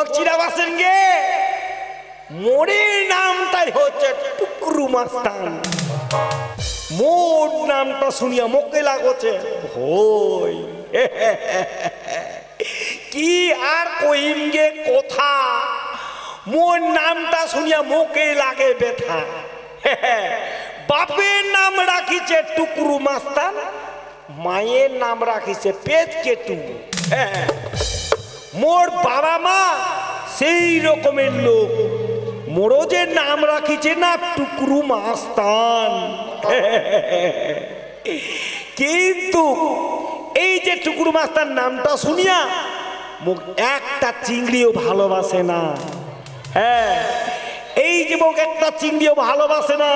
মোক চিরাবাসেন গে মোরের নামটাই হচ্ছে টুকরু মাস্তান মোর নামটা শুনিয়া মোকে লাগছে ভয় কি আর কইম গে কথা মোর নামটা শুনিয়া মোকে লাগে ব্যথা বাপের নাম রাখিছে টুকরু মাস্তান মায়ের নাম রাখিছে পেট কেটু মোর বাবা মা সেই রকমের লোক মোরও যে নাম রাখিছে না টুকরু মাস্তান কিন্তু এই যে টুকরু মাস্তান নামটা শুনিয়া মোক একটা চিংড়িও ভালোবাসে না হ্যাঁ এই যে মোক একটা চিংড়িও ভালোবাসে না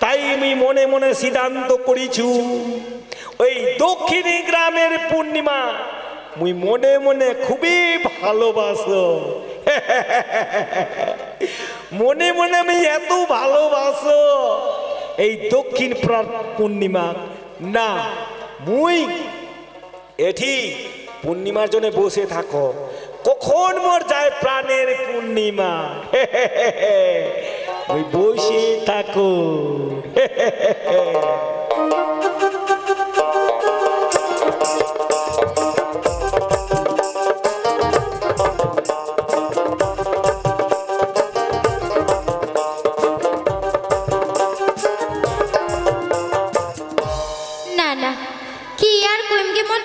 তাই আমি মনে মনে সিদ্ধান্ত করেছি ওই দক্ষিণী গ্রামের পূর্ণিমা মুই মনে মনে খুবই ভালোবাসো মনে মনে আমি এত ভালোবাসো এই দক্ষিণ পূর্ণিমা না মুই এটি পূর্ণিমার জন্য বসে থাকো কখন মোর যায় প্রাণের পূর্ণিমা ওই বসে থাকো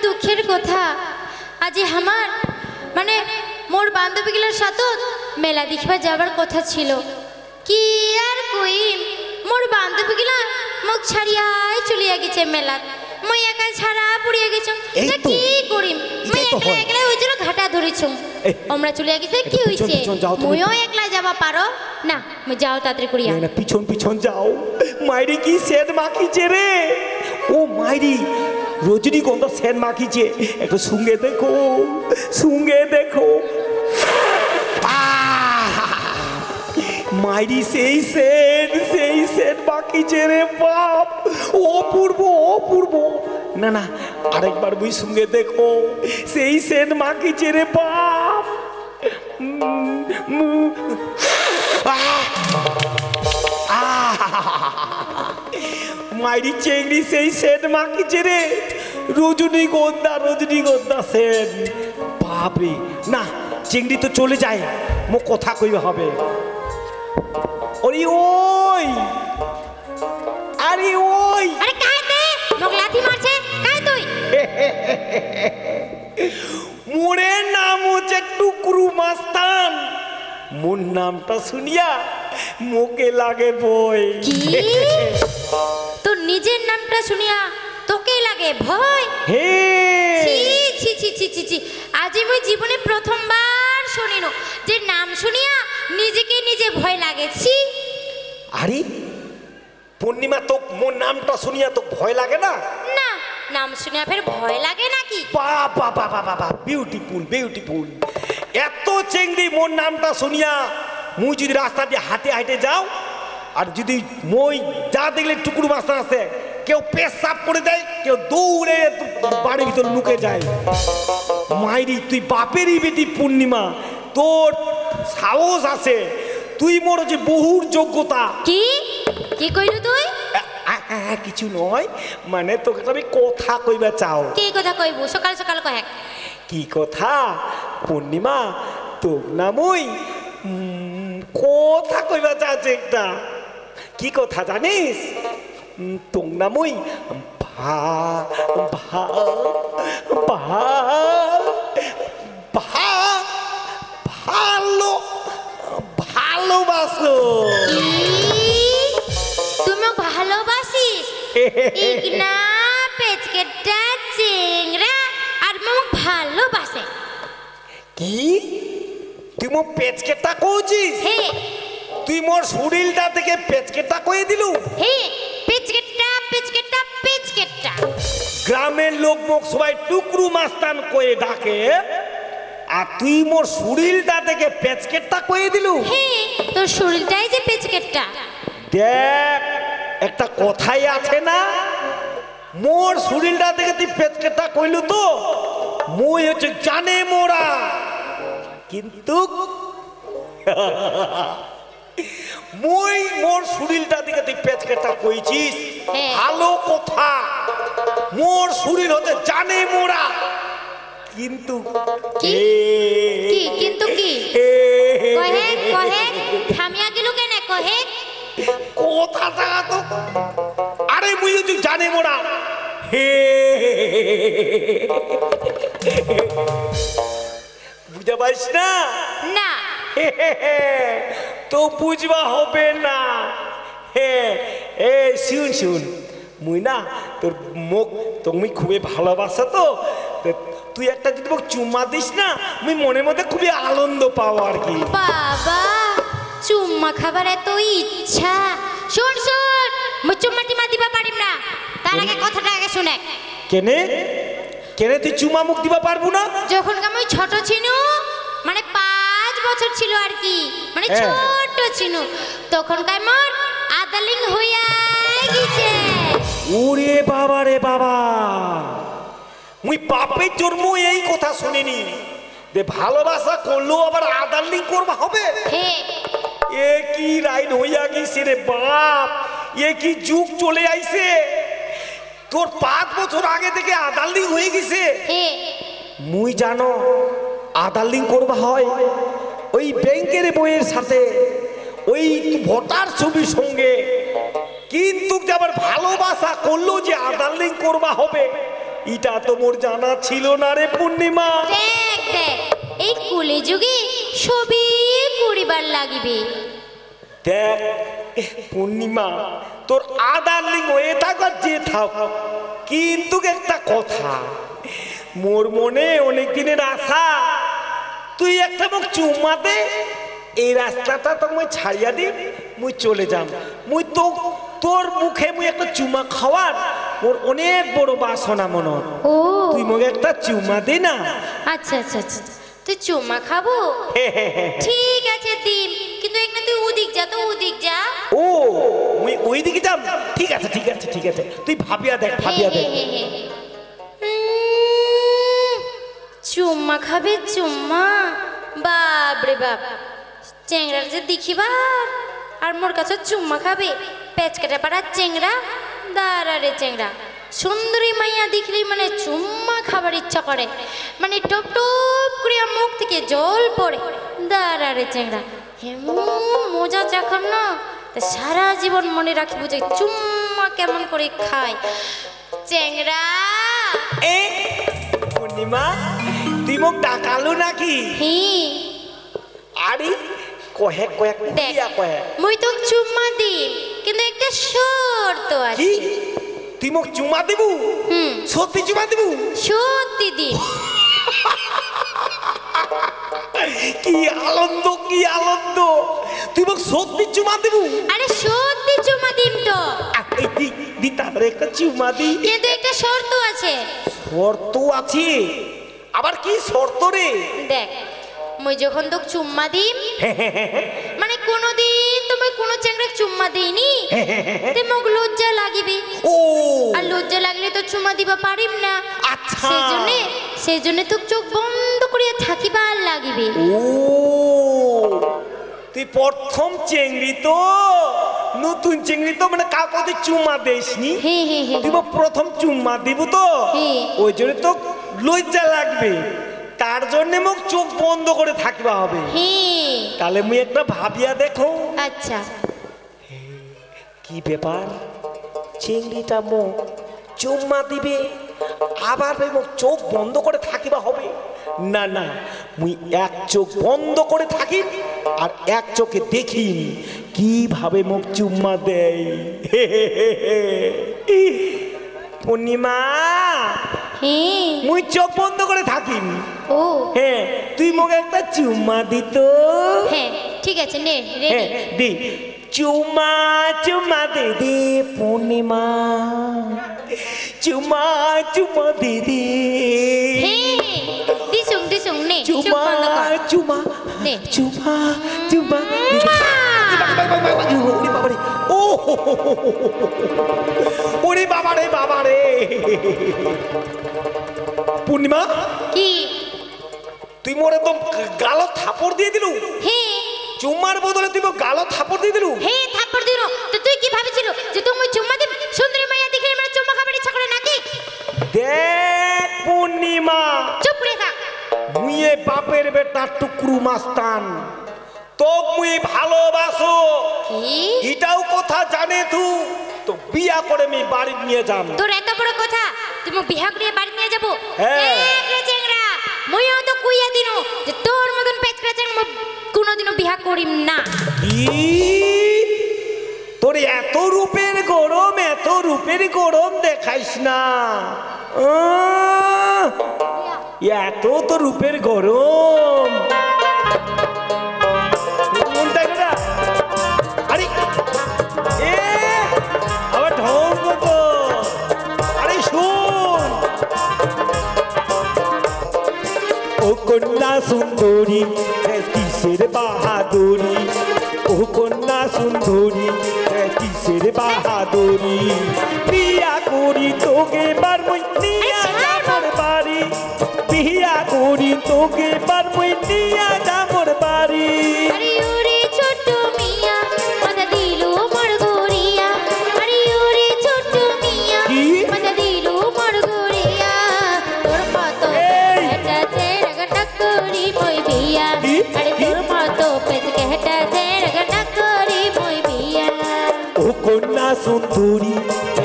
দুঃখের কথা আজ আমার মানে মোর বান্ধবীগুলোর সাথে মেলা দেখবার যাবার কথা ছিল কি আর কইম মোর বান্ধবীগুলা মুখ ছাড়িয়াই চলিয়া গেছে মেলা মই একা ছাড়া পড়িয়া গেছম তা কি করিম মই একলা একলা ওই জন্য ঘাটা ধরেছম আমরা চলিয়া গেছে কি হইছে মইও একলা যাবা পারো না মই যাও তাড়াতাড়ি করিয়া না পিছন পিছন যাও মাইরি কি সেদ মাখিছে রে ও মাইরি রজনীগন্ধা সেন মাখিছে একটু শুঙ্গে দেখো মাইরি সেই সেন মাখিছে রে বাপ অপূর্ব না না আরেকবার বুঝ শুঙ্গে দেখো সেই সেন মাখিছে রে বাপ মাইরি চেংড়ি সেই সেন মাখিছে রে রজনীগন্ধা সেন বাপরে না চিংড়ি তো চলে যায় মো কথা কইবে হবে আরে কাইতে মোক লাথি মারছে কাই তুই মোরের নাম হচ্ছে টুকরু মাস্তান মোর নামটা শুনিয়া মোকে লাগে ভয় কি তোর নিজের নামটা শুনিয়া তোকে লাগে ভয় ছি আজ মই জীবনে প্রথমবার শুনিনো যে নাম শুনিয়া নিজেকে নিজে ভয় লাগে ছি আরে পূর্ণিমা তো মোর নামটা শুনিয়া তো ভয় লাগে না না নাম শুনিয়া ফের ভয় লাগে নাকি বাবা বিউটিফুল এত চেংড়ি মোর নামটা শুনিয়া মুই যদি রাস্তা দিয়ে হাঁটে যাও আর যদি মই যা দেখলে টুকরু মাস্তান আছে কেউ পেশাব করে দেয় কেউ দৌড়ে বাড়ির ভিতরে লুকে যায় মাইরি তুই বাপেরই বেটি পূর্ণিমা তোর সাহস আছে তুই মোর যে বহুর যোগ্যতা কি কইলু তুই কিছু নয় মানে তোকে আমি কথা কইবা চাও কি কথা কইবো সকাল সকাল কয় কি কথা পূর্ণিমা তোর নামই কথা কইবা চাচ্ছে একটা কি কথা জানিস তোর নামই ভালোবাসো তুমি ভালোবাসিস ইগনা পেচকেটা চিংড়া আর মোক ভালোবাসে কি তুই মোর পেচকেটা কইছিস তুই মোর শরীরটা থেকে পেচকেটা কইয়ে দিলু পেচকেটা গ্রামের লোক মোক সবাই টুকরু মাস্তান কয়ে ডাকে আর তুই মোর শরীরটা থেকে পেচকেটা কইয়ে দিলু তোর শরীরটাই যে পেচকেটা দেখ একটা কথাই আছে না মোর শরীরটা থেকে তুই পেচকেটা কইলু তো মই হচ্ছে জানে মোরা কিন্তু মুই মোর শরীরটা দিকে তুই পেচকেটা কইছিস হ্যাঁ। ভালো কথা, মোর শরীর হতে জানে মোরা, কিন্তু কি কি কিন্তু কি কহে কহে থামিয়া গেল কেন কহে কথাটা তো আরে মুই তুই জানে মোরা হে বুঝা পাইস না না তো বুঝবা হবে না। শুন শুন মুই না তোর মুখ তুমি খুবই ভালোবাসা তো তুই একটা যদি মুখ চুম্মা দিস না মুই মনের মধ্যে খুবই আনন্দ পাও আর কি। বাবা চুম্মা খাবার এত ইচ্ছা। শোন শোন মুই চুম্মা টিমা দিবা পারিম না, তার আগে কথাটা আগে শুনে। কেনে কেনে তুই চুম্মা মুখ দিবা পারবো না? যখন আমি ছোট ছিনু মানে 5 বছর ছিল আর কি, মানে ছোট ছিনু তখন মোর আদালিং হইয়া গেছে। ওরে বাবা রে বাবা, মুই বাপের জন্ম এই কথা শুনিনি যে ভালোবাসা করলেও আবার আদালিং করবা হবে। এ কি রাইন হইয়া গেছে রে বাপ, এ কি যুগ চলে আইছে, তোর 5 বছর আগে থেকে আদালিং হয়ে গেছে। মুই জানো আদালিং করবা হয় ওই ব্যাংকের বইয়ের সাথে ওই ভোটার ছবির সঙ্গে, কিন্তু আবার ভালোবাসা করলেও যে আদালিং করবা হবে এটা তো মোর জানা ছিল না রে পূর্ণিমা। দেখ দেখ এই কুলে যুগে সবই করিবার লাগিবে। দেখ পূর্ণিমা তোর আদালিং হয়ে থাক আর যে থাক, কিন্তু একটা কথা মোর মনে অনেক দিনের আশা, তুই একটা মুখ চুম্মা দে, এই রাস্তাটা তো মুই ছাড়িয়া দি, মুই চলে যাম। মুই তো তোর মুখে মুই একটা চুমা খাওয়ার মোর অনেক বড় বাসনা মন। ও তুই মুখে একটা চুমা দে না। আচ্ছা আচ্ছা আচ্ছা তুই চুমা খাবো? ঠিক আছে দিম, কিন্তু একটা তুই ওদিক যা তো ওদিক যা। ও মুই ওই দিকে যাম, ঠিক আছে ঠিক আছে ঠিক আছে, তুই ভাবিয়া দেখ ভাবিয়া দেখ। চুম্মা খাবে চুম্মা, বাপরে বাপ চেংড়ার যে দেখিবার আর মোর কাছে চুম্মা খাবে, পেচকাটা পাড়ার চেংড়া, দাঁড়া রে চেংড়া সুন্দরী মাইয়া দেখলি মানে চুম্মা খাবার ইচ্ছা করে, মানে টপ টপ করিয়া মুখ থেকে জল পড়ে। দাঁড়া রে চেংড়া এমন মজা চাখান না সারা জীবন মনে রাখি বুঝে চুম্মা কেমন করে খায়। চেংড়া এ পূর্ণিমা তুই মুখ ডাকালু নাকি? আরে কহে কহে কুইয়া কহে মুই তো চুম্মা দিম, কিন্তু একটা শর্ত আছে। কি তুই মুখ চুমা দিবু? সত্যি চুমা দিবু? সত্যি দিম। কি আনন্দ কি আনন্দ, তুই মুখ সত্যি চুমা দিবু? আরে সত্যি চুম্মা দিম তো। দি তারপরে একটা চুমা দি, কিন্তু একটা শর্ত আছে। শর্ত আছে? আবার কি শর্ত রে? দেখ মুই যখন তোকে চুম্মা দিম মানে কোনোদিন তুমি কোনো চেংড়া চুম্মা দিইনি, তে মোক লজ্জা লাগিবে। ও আর লজ্জা লাগলে তো চুম্মা দিবা পারিম না। আচ্ছা সেই জন্য তো চোখ বন্ধ করিয়া থাকিবার লাগিবে। ও তুই প্রথম চেংড়ি তো, নতুন চেংড়ি তো, মানে কাউকে তুই চুম্মা দেসনি, তুই প্রথম চুম্মা দিব তো, ওই জন্য তো লজ্জা লাগবে, তার জন্য মুখ চোখ বন্ধ করে থাকবা হবে। তাহলে মুই একটা ভাবিয়া দেখো। আচ্ছা কি ব্যাপার, চিংড়িটা মুখ চুম্মা দিবে আবার মুখ চোখ বন্ধ করে থাকিবা হবে? না না, মুই এক চোখ বন্ধ করে থাকি আর এক চোখে দেখি কিভাবে মুখ চুম্মা দেয়। পূর্ণিমা মুই চোখ বন্ধ করে থাকি, ও হ্যাঁ তুই মুখে একটা চুম্মা দিত। হ্যাঁ ঠিক আছে নে হ্যাঁ দি চুমা চুমা দে দে পূর্ণিমা, চুমা চুমা দে দে দিসুং নে চুমা চুমা নে চুমা চুমা। ওরে বাবারে, ও ওরে বাবারে বাবারে। পূর্ণিমা কি তুই মোর একদম গালত থাপড় দিয়ে দিলু হে চুম্মার বদলে তুই গালো থাপড় দিয়ে দিলু হে থাপ্পড় দিল তো তুই কি ভাবিছিল যে তুমি চুম্মা দিবি সুন্দরী মাইয়া দেখে আমরা চুম্মা খাবার ইচ্ছা করে নাকি দেখ পূর্ণিমা চুপ করে থাক মুয়ে বাপের বেটা টুকরু মাস্তান তোক মুই ভালোবাসো কি এটাও কথা জানে তুই তো বিয়া করে আমি বাড়ি নিয়ে যাম তোর এত বড় কথা তুমি বিয়া করে বাড়ি নিয়ে যাব হ্যাঁ। রে চেংরা মুইও তো কুইয়া দিনু যে তোর মতন পেচকা চেং কোনোদিনও বিয়া করিম না কি তোর এত রূপের গরম দেখাইস না এত তো রূপের গরম আরে এ আবার ঢং তো আরে শুন ও কন্যা সুন্দরী কিসের বাহাদুরি ও কন্যা সুন্দরী কিসের বাহাদুরি বিয়া করি তোকে বারমই নিয়া যাবর বাড়ি বিয়া করি তোকে বারমই নিয়া যাবর বাড়ি আরে ওরে ছোট মিয়া মাথা দিলু মোর গড়িয়া আরে ওরে ছোট মিয়া মাথা দিলু মোর গড়িয়া তোর মতো এটা চেরা টাকরি মই বিয়া আরে তোর মতো পেচকে হেটা চেরা টাকরি মই বিয়া ও কন্যা সুন্দরী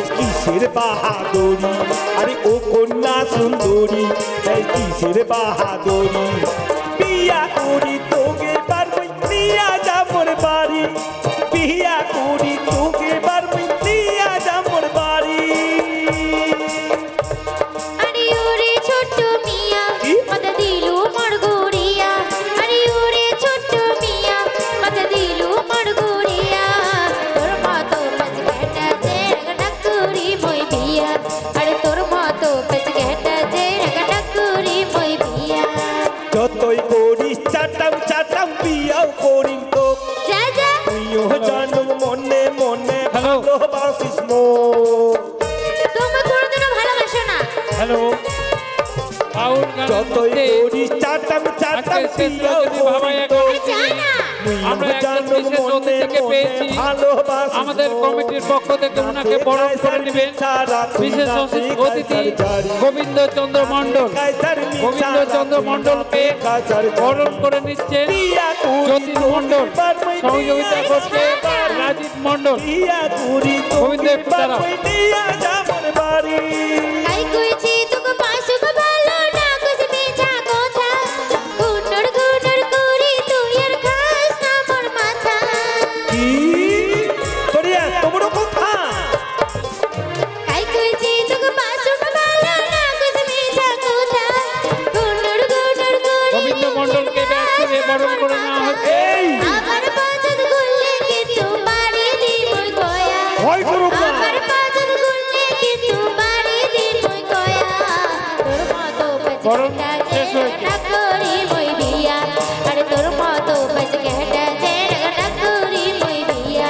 কিসের বাহাদুরি আরে ও কন্যা সুন্দরী কিসের বাহাদুরি বিয়া করি তোকে বারমই নিয়া যাবর বাড়ি বিয়া করি তোকে বারমই নিয়া যাবর বাড়ি আরে ওরে ছোট মিয়া মাথা দিলু মোর গড়িয়া আরে ওরে ছোট মিয়া মাথা দিলু মোর গড়িয়া তোর মতো পেচকেটা চেরা টাকরি মই বিয়া আরে তোর মতো পেচকেটা চেরা টাকরি মই বিয়া যতই করিস চাটাম বিয়াও করি তো যা যা তুইও জানো মনে মনে ভালোবাসিস মোর তুমি কোনোদিনও ভালোবাসো না হ্যালো আউট গান যতই করিস চাটাম বিয়াও করি তো যা না আমরা একজন বিশেষ অতিথিকে পেয়েছি আমাদের কমিটির পক্ষ থেকে ওনাকে বরণ করে নেবেন বিশেষ অতিথি গোবিন্দচন্দ্র মণ্ডলকে বরণ করে নিচ্ছে যতীন মণ্ডল সহযোগিতা করছে রাজীব মণ্ডল গোবিন্দ তারা কাই কইছি তোকে পাশুক ভালো না কুছ বেচা কথা গুনর করি তুই আর খাস না মোর মাথা কাই কইছি তোকে পাশুক ভালো না কুছ বেচা কথা গুনর করি গোবিন্দ মণ্ডলকে ব্যক্তিকে বরণ করে নেওয়া হচ্ছে আমার পাঁচত গুললে কিন্তু বাড়ি দি মই গয়া ভয় করুক না। আমার পাঁচত গুললে কিন্তু বাড়ি দি মই গয়া তোর মতো বরণ পেচকেটা শেষ হয়েছে। টাকরি মই বিয়া আরে তোর মতো পেচকেটা চেরা টাকরি মই বিয়া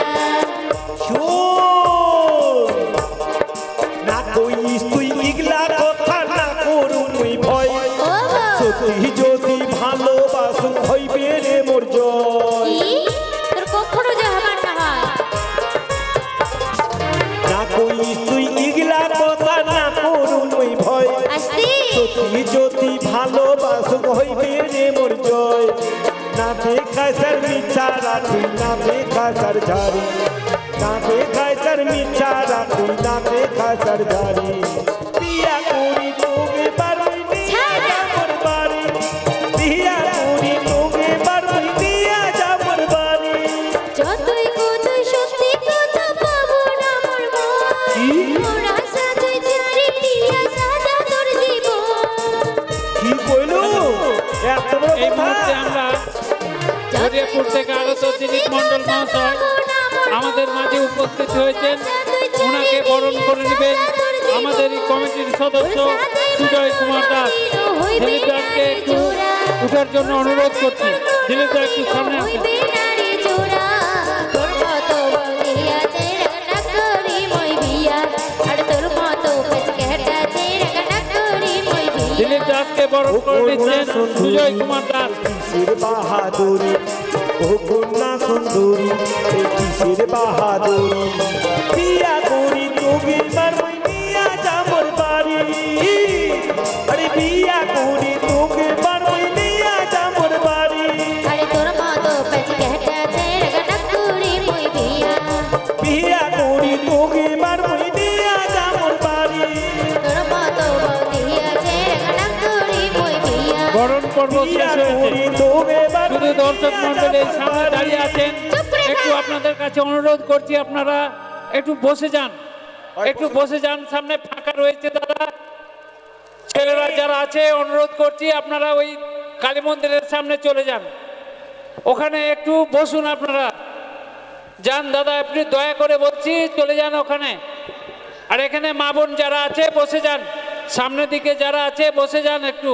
না কইস তুই ইগলা কথা না করু মুই ভয় ও গো সত্যি যদি ভালোবাসু হইবে রে মোর জয় কি তোর কখনো যে হবার না হয় না কইস তুই ইগলা কথা না করু মুই ভয় আসতি সত্যি যদি ভালোবাসু হইবে রে মোর জয় না দেখায় স্যার মিছা রাখি না দেখায় স্যার ঝাড়ি না দেখায় স্যার মিছা রাখি না দেখায় স্যার ঝাড়ি বিয়া করি তোকে বারই নিয়া যাবর বাড়ি বিয়া করি তোকে বারই নিয়া যাবর বাড়ি যতই কোথায় সত্যি কথা পাবো না মোর মন মোর আশা তুই চারি পিয়া সাদা তোর জীবন কি কইলো এত বড় এই কথা মুহূর্তে আমরা জরিয়াপুর থেকে আগত দিলীপ মণ্ডল মহাশয় আমাদের মাঝে উপস্থিত হয়েছেন ওনাকে বরণ করে নেবেন আমাদের এই কমিটির সদস্য সুজয় কুমার দাস দিলীপ দাসকে একটু উঠার জন্য অনুরোধ করছি দিলীপ দাস একটু সামনে আসুন হইবে নারী জোড়া তোর মতো বলিয়া চেরা টাকরি মই বিয়া আর তোর মতো পেচকেটা চেরা টাকরি মই বিয়া দিলীপ দাস মাথাতকে বরণ করে নিচ্ছেন সুজয় কুমার দাস। কিসের বাহাদুরি ও কন্যা সুন্দরী, কিসের বাহাদুরি, বিয়া করি তোকে মারবই নিয়া যাবর বাড়ি, আরে বিয়া করি তোকে মারবই নিয়া যাবর বাড়ি। আরে তোর মতো পেঁচি কেটে আছে রগডক করি মই বিয়া, বিয়া করি তোকে মারবই নিয়া যাবর বাড়ি। তোর মতো বৌদি আছে রগডক করি মই বিয়া। বরণ পর্ব শেষ হয়েছে, শুধু দর্শক মন্ডলীর সামনে দাঁড়িয়ে আছেন। একটু আপনাদের কাছে অনুরোধ করছি, আপনারা একটু বসে যান, একটু বসে যান, সামনে ফাঁকা রয়েছে দাদা। ছেলেরা যারা আছে অনুরোধ করছি আপনারা ওই কালী মন্দিরের সামনে চলে যান, ওখানে একটু বসুন। আপনারা যান দাদা, আপনি দয়া করে বলছি চলে যান ওখানে। আর এখানে মা বোন যারা আছে বসে যান, সামনের দিকে যারা আছে বসে যান একটু।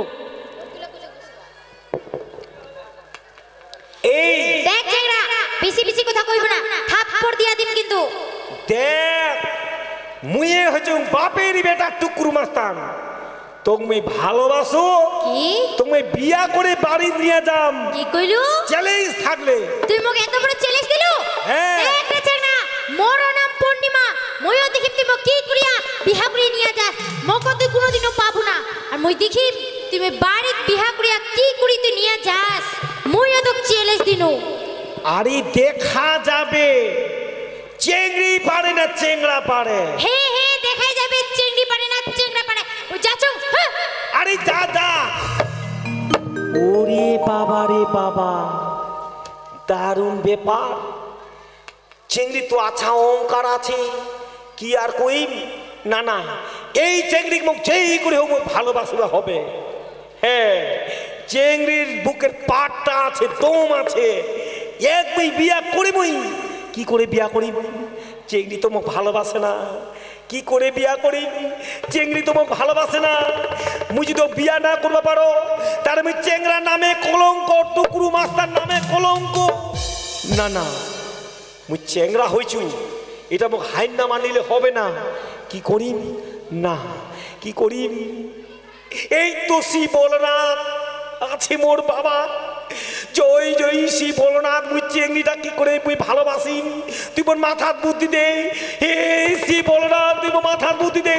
এই দেখ চেংড়া, বেশি বেশি কথা কইব না, থাপ্পড় দিয়া দিম কিন্তু। দেখ, মুয়ে হচ্ছে বাপের বেটা টুকরু মাস্তান, তুমি ভালোবাসো, কি তুমি বিয়া করে বাড়ি নিয়ে যাম, কি কইলু? চ্যালেঞ্জ থাকলে। তুই মোক এত বড় চ্যালেঞ্জ দিলু? হ্যাঁ। দেখ রে চেংড়া, মোর নাম পূর্ণিমা, মইও দেখিম তুই মোক কি করিয়া বিহা করিয়া নিয়া যাস, মোক তুই কোনোদিনও পাবো না। আর মই দেখিম তুমি বাড়িত বিহা করিয়া কি করি তুই নিয়া যাস, মইও তো চ্যালেঞ্জ দিনু। আরে দেখা যাবে, চেংড়ি পারে না চেংড়া পারে। হে হে দেখাই যাবে, চেংড়ি পারে না চেংড়া পারে। ও যাচু, হ্যাঁ। আরে দাদা, ওরে বাবা রে বাবা, দারুণ ব্যাপার। চেংড়ি তো আচ্ছা অহংকার আছে, কি আর কইম। না না, এই চেংড়ি মুখ যেই করে হোক ভালোবাসা হবে। হ্যাঁ, চেংড়ির বুকের পাটটা আছে, দম আছে, এক বই বিয়া করি বই। কি করে বিয়া করি? চেংড়ি তো মুখ ভালোবাসে না, কি করে বিয়া করি? চেংড়ি তো মুখ ভালোবাসে না। মুই যদি বিয়া না করতে পারো, তার আমি চেংড়ার নামে কলঙ্ক, টুকরু মাস্টার নামে কলঙ্ক। না না, মুই চেংড়া হইছু, এটা মুখ হাইন না মানিলে হবে না। কি করিম? না, কি করিম? এই তো শ্রী বলরাম আছে মোর বাবা, জয় জয় শ্রী বলনাথ। মুই চেংড়িটা কি করে মুই ভালোবাসি, তুই মোর মাথার বুদ্ধি দে। হে শ্রী বলনাথ, তুই মোর মাথার বুদ্ধি দে,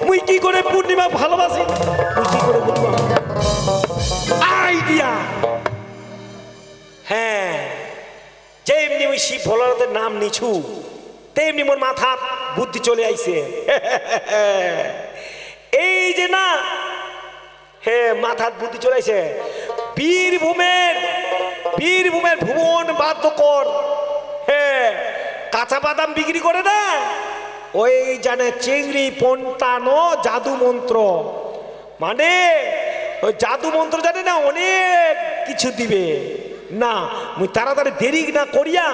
মুই কি করে পূর্ণিমা ভালোবাসি, মুই কি করে আইডিয়া। হ্যাঁ, যেমনি ওই শিব ভোলানাথের নাম নিছু, তেমনি মোর মাথার বুদ্ধি চলে আইছে। এই যে না, হ্যাঁ, মাথার বুদ্ধি চলে আইছে। বীরভূমের ভুবন বাদ্যকর, হ্যাঁ, কাঁচা বাদাম বিক্রি করে না, ওই জানে চেংড়ি পন্তানো জাদু মন্ত্র, মানে ওই জাদু মন্ত্র জানে না, অনেক কিছু দিবে। না, মুই তাড়াতাড়ি দেরি না করিয়া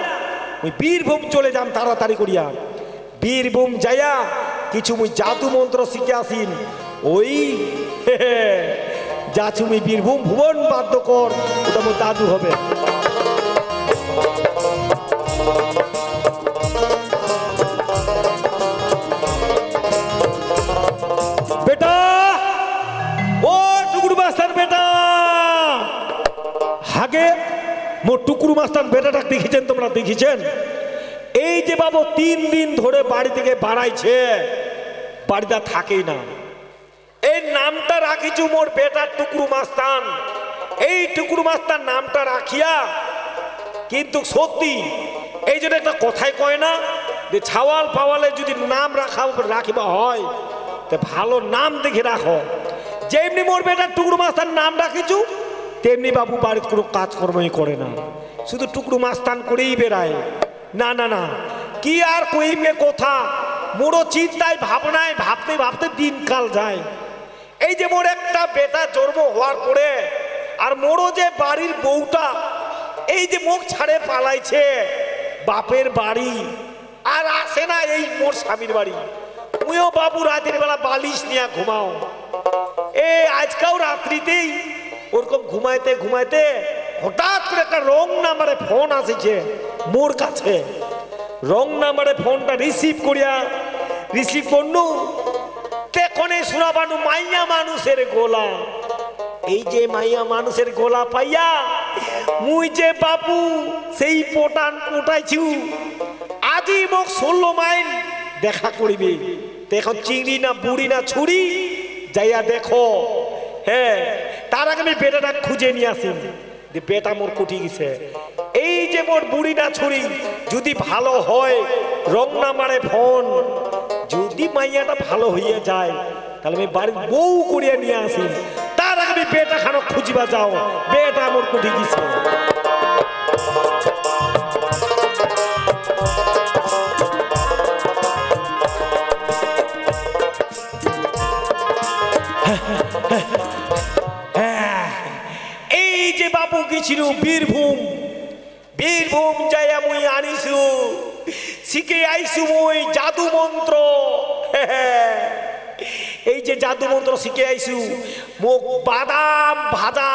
মুই বীরভূম চলে যাম, তাড়াতাড়ি করিয়া বীরভূম যাইয়া কিছু মুই জাদু মন্ত্র শিখে আসিন। ওই যা তুমি বীরভূম ভুবন বাদ্যকর, ওটা মোর দাদু হবে। বেটা, ও টুকরু মাস্টার বেটা, হাগে মোর টুকরু মাস্টার বেটাটা দেখেছেন তোমরা? দেখেছেন? এই যে বাবু 3 দিন ধরে বাড়ি থেকে বাড়াইছে, বাড়িতে থাকেই না। এই নামটা রাখিছু মোর বেটার টুকরু মাস্তান। এই টুকরু মাস্তান নামটা রাখিয়া কিন্তু সত্যি, এই জন্য একটা কথাই কয় না যে ছাওয়াল পাওয়ালে যদি নাম রাখিবা হয়, তে ভালো নাম দেখে রাখো। যেমনি মোর বেটার টুকরু মাস্তান নাম রাখিছু, তেমনি বাবু বাড়িতে কোনো কাজকর্মই করে না, শুধু টুকরু মাস্তান করেই বেড়ায়। না না না, কি আর কইমে কথা, মোরও চিন্তায় ভাবনায় ভাবতে ভাবতে দিনকাল যায়। এই যে মোর একটা বেটা জন্ম হওয়ার পরে, আর মোরও যে বাড়ির বউটা এই যে মুখ ছাড়ে পালাইছে বাপের বাড়ি, আর আসে না এই মোর স্বামীর বাড়ি। মুইও বাবু রাতের বেলা বালিশ নিয়ে ঘুমাও। আজকাও রাত্রিতেই ওরকম ঘুমাইতে ঘুমাইতে হঠাৎ করে একটা রং নাম্বারে ফোন আসেছে মোর কাছে। রং নাম্বারে ফোনটা রিসিভ করনু, তেখনে শোনাবানু মাইয়া মানুষের গোলা। এই যে মাইয়া মানুষের গোলা পাইয়া মুই যে বাপু সেই পটান পোটাইছু আজি মোক 16 মাইল দেখা করিবে। দেখো চিংড়ি না বুড়ি না ছুরি যাইয়া দেখো। হ্যাঁ, তার আগে আমি বেটাটা খুঁজে নিয়ে আসি। বেটা মোর কুটি গেছে। এই যে মোর বুড়ি না ছুরি যদি ভালো হয় রং না মারে ফোন, যদি মাইয়াটা ভালো হইয়া যায় তাহলে আমি বাড়ির বউ করিয়া নিয়ে আসি। তার আগে আমি বেটা খানো খুঁজিবা যাও। বেটা মোর কুটি গেছে। এই যে বাবু গেছিল বীরভূম, বীরভূম যাইয়া মুই আনিছু শিখে আইছু মুই জাদু মন্ত্র। এই যে জাদু মন্ত্র শিখে আইছু মোক বাদাম ভাজা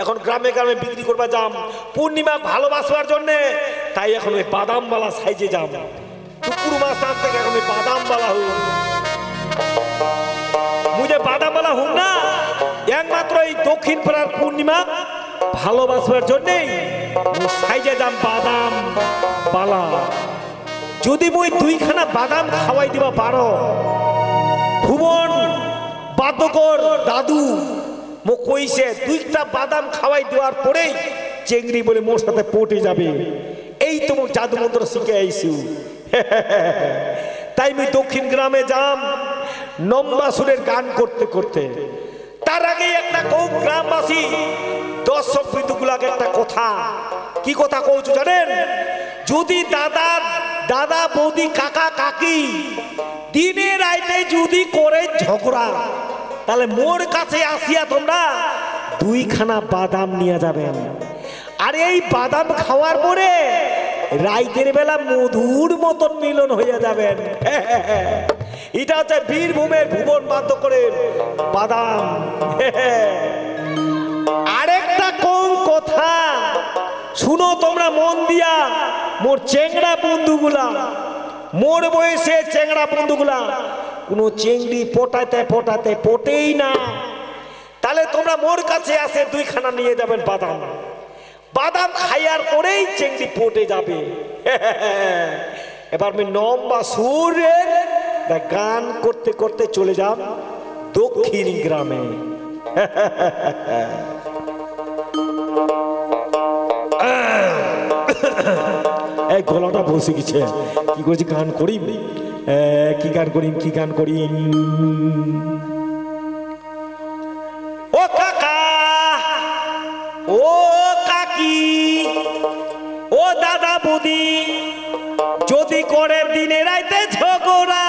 এখন গ্রামে গ্রামে বিক্রি করবা যাম পূর্ণিমা ভালোবাসবার জন্যে। তাই এখন ওই বাদামওয়ালা সাইজে যাম। টুকুর মাছ থেকে এখন ওই বাদামওয়ালা হই। মুঝে বাদামওয়ালা হুম না, একমাত্র এই দক্ষিণ পাড়ার পূর্ণিমা ভালোবাসবার জন্যেই সাইজে যাম বাদাম বালা। যদি মুই 2খানা বাদাম খাওয়াই দিবা পারো, ভুবন বাদকর দাদু মো কইছে 2টা বাদাম খাওয়াই দেওয়ার পরেই চেংড়ি বলে মোর সাথে পটে যাবে। এই তো মোক জাদু মন্ত্র শিখে আইছু। তাই আমি দক্ষিণ গ্রামে যাম নম্বাসুরের গান করতে করতে। তার আগে একটা কৌ গ্রামবাসী দর্শক বিন্দুগুলাকে একটা কথা, কি কথা কৌছু জানেন? যদি দাদা দাদা বৌদি কাকা কাকি দিনে রাইতে যদি করে ঝগড়া, তাহলে মোর কাছে আসিয়া তোমরা 2খানা বাদাম নিয়ে যাবেন। আর এই বাদাম খাওয়ার পরে রাইতের বেলা মধুর মতন মিলন হয়ে যাবেন। এটা হচ্ছে বীরভূমের ভুবন বাদ্যকরের বাদাম। আরেকটা কোন কথা শুনো তোমরা মন দিয়া, মোর চেংড়া বন্ধুগুলা, মোর বয়সে চেংড়া বন্ধুগুলা কোনো চেংড়ি পটাতে পটাতে পটেই না। তাহলে তোমরা মোর কাছে আসে 2খানা নিয়ে যাবেন বাদাম। বাদাম খাইয়ার পরেই চেংড়ি পটে যাবে। এবার আমি নম্বাসুরের গান করতে করতে চলে যাব দক্ষিণ গ্রামে। এই গলাটা বসে গেছে, কি করছি গান করি, কি গান করি, কি গান করি। ও কাকা, ও কাকি, ও দাদা বৌদি, যদি করে দিনে রাইতে ঝগড়া,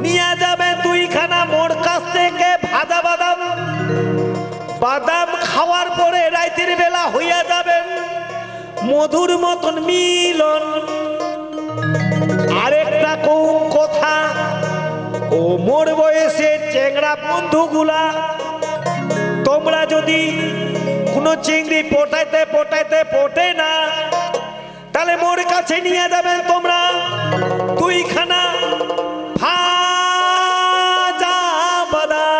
নিয়ে যাবে 2খানা মোর কাছ থেকে ভাজা বাদাম। বাদাম খাওয়ার পরে রাইতের বেলা হইয়া যাবেন মধুর মতন মিলন। আরেকটা কোন কথা, ও মোর বয়সের চেংড়া বন্ধুগুলা, তোমরা যদি কোনো চিংড়ি পটাইতে পটাইতে পটে না, তাহলে মোর কাছে নিয়ে যাবেন তোমরা 2খানা ভাজা বাদাম।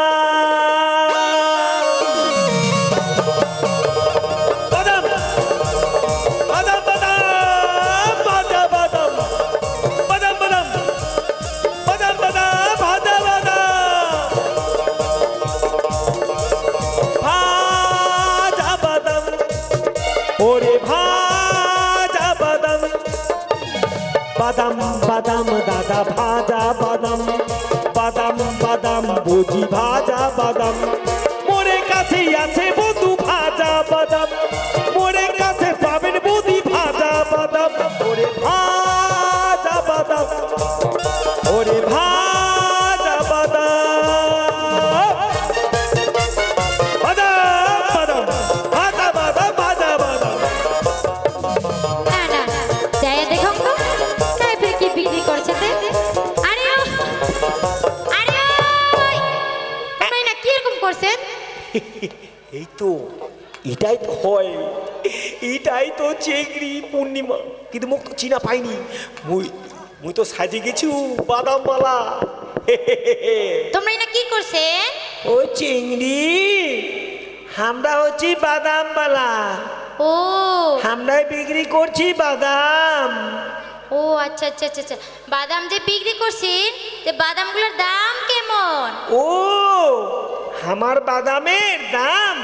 বাদাম বাদাম দাদা ভাজা বাদাম, বাদাম বাদাম বুঝি ভাজা বাদাম। মোরে কাছে আছে বধু ভাজা বাদাম, মোরে কাছে পাবেন বধি ভাজা বাদাম। ওরে ভাজা বাদাম, ওরে ভাজা বাদাম, বাদাম বাদাম ভাজা বাদাম, ভাজা বাদাম। না না যাই দেখো তো তাই ফির কি বিক্রি করছে তে। আরে আরে ওই না কি এরকম করছেন? এই তো এটাই তো হয়, এটাই তো চেংড়ি পূর্ণিমা। কিন্তু মুখ তো চিনা পাইনি, মুই তো সাজে গেছি বাদামওয়ালা। তোমরা এটা কি করছেন? ও চিংড়ি, আমরা হচ্ছি বাদাম বালা। ও আমরা বিক্রি করছি বাদাম। ও আচ্ছা আচ্ছা আচ্ছা আচ্ছা, বাদাম যে বিক্রি করছেন, তো বাদামগুলোর দাম কেমন? ও আমার বাদামের দাম,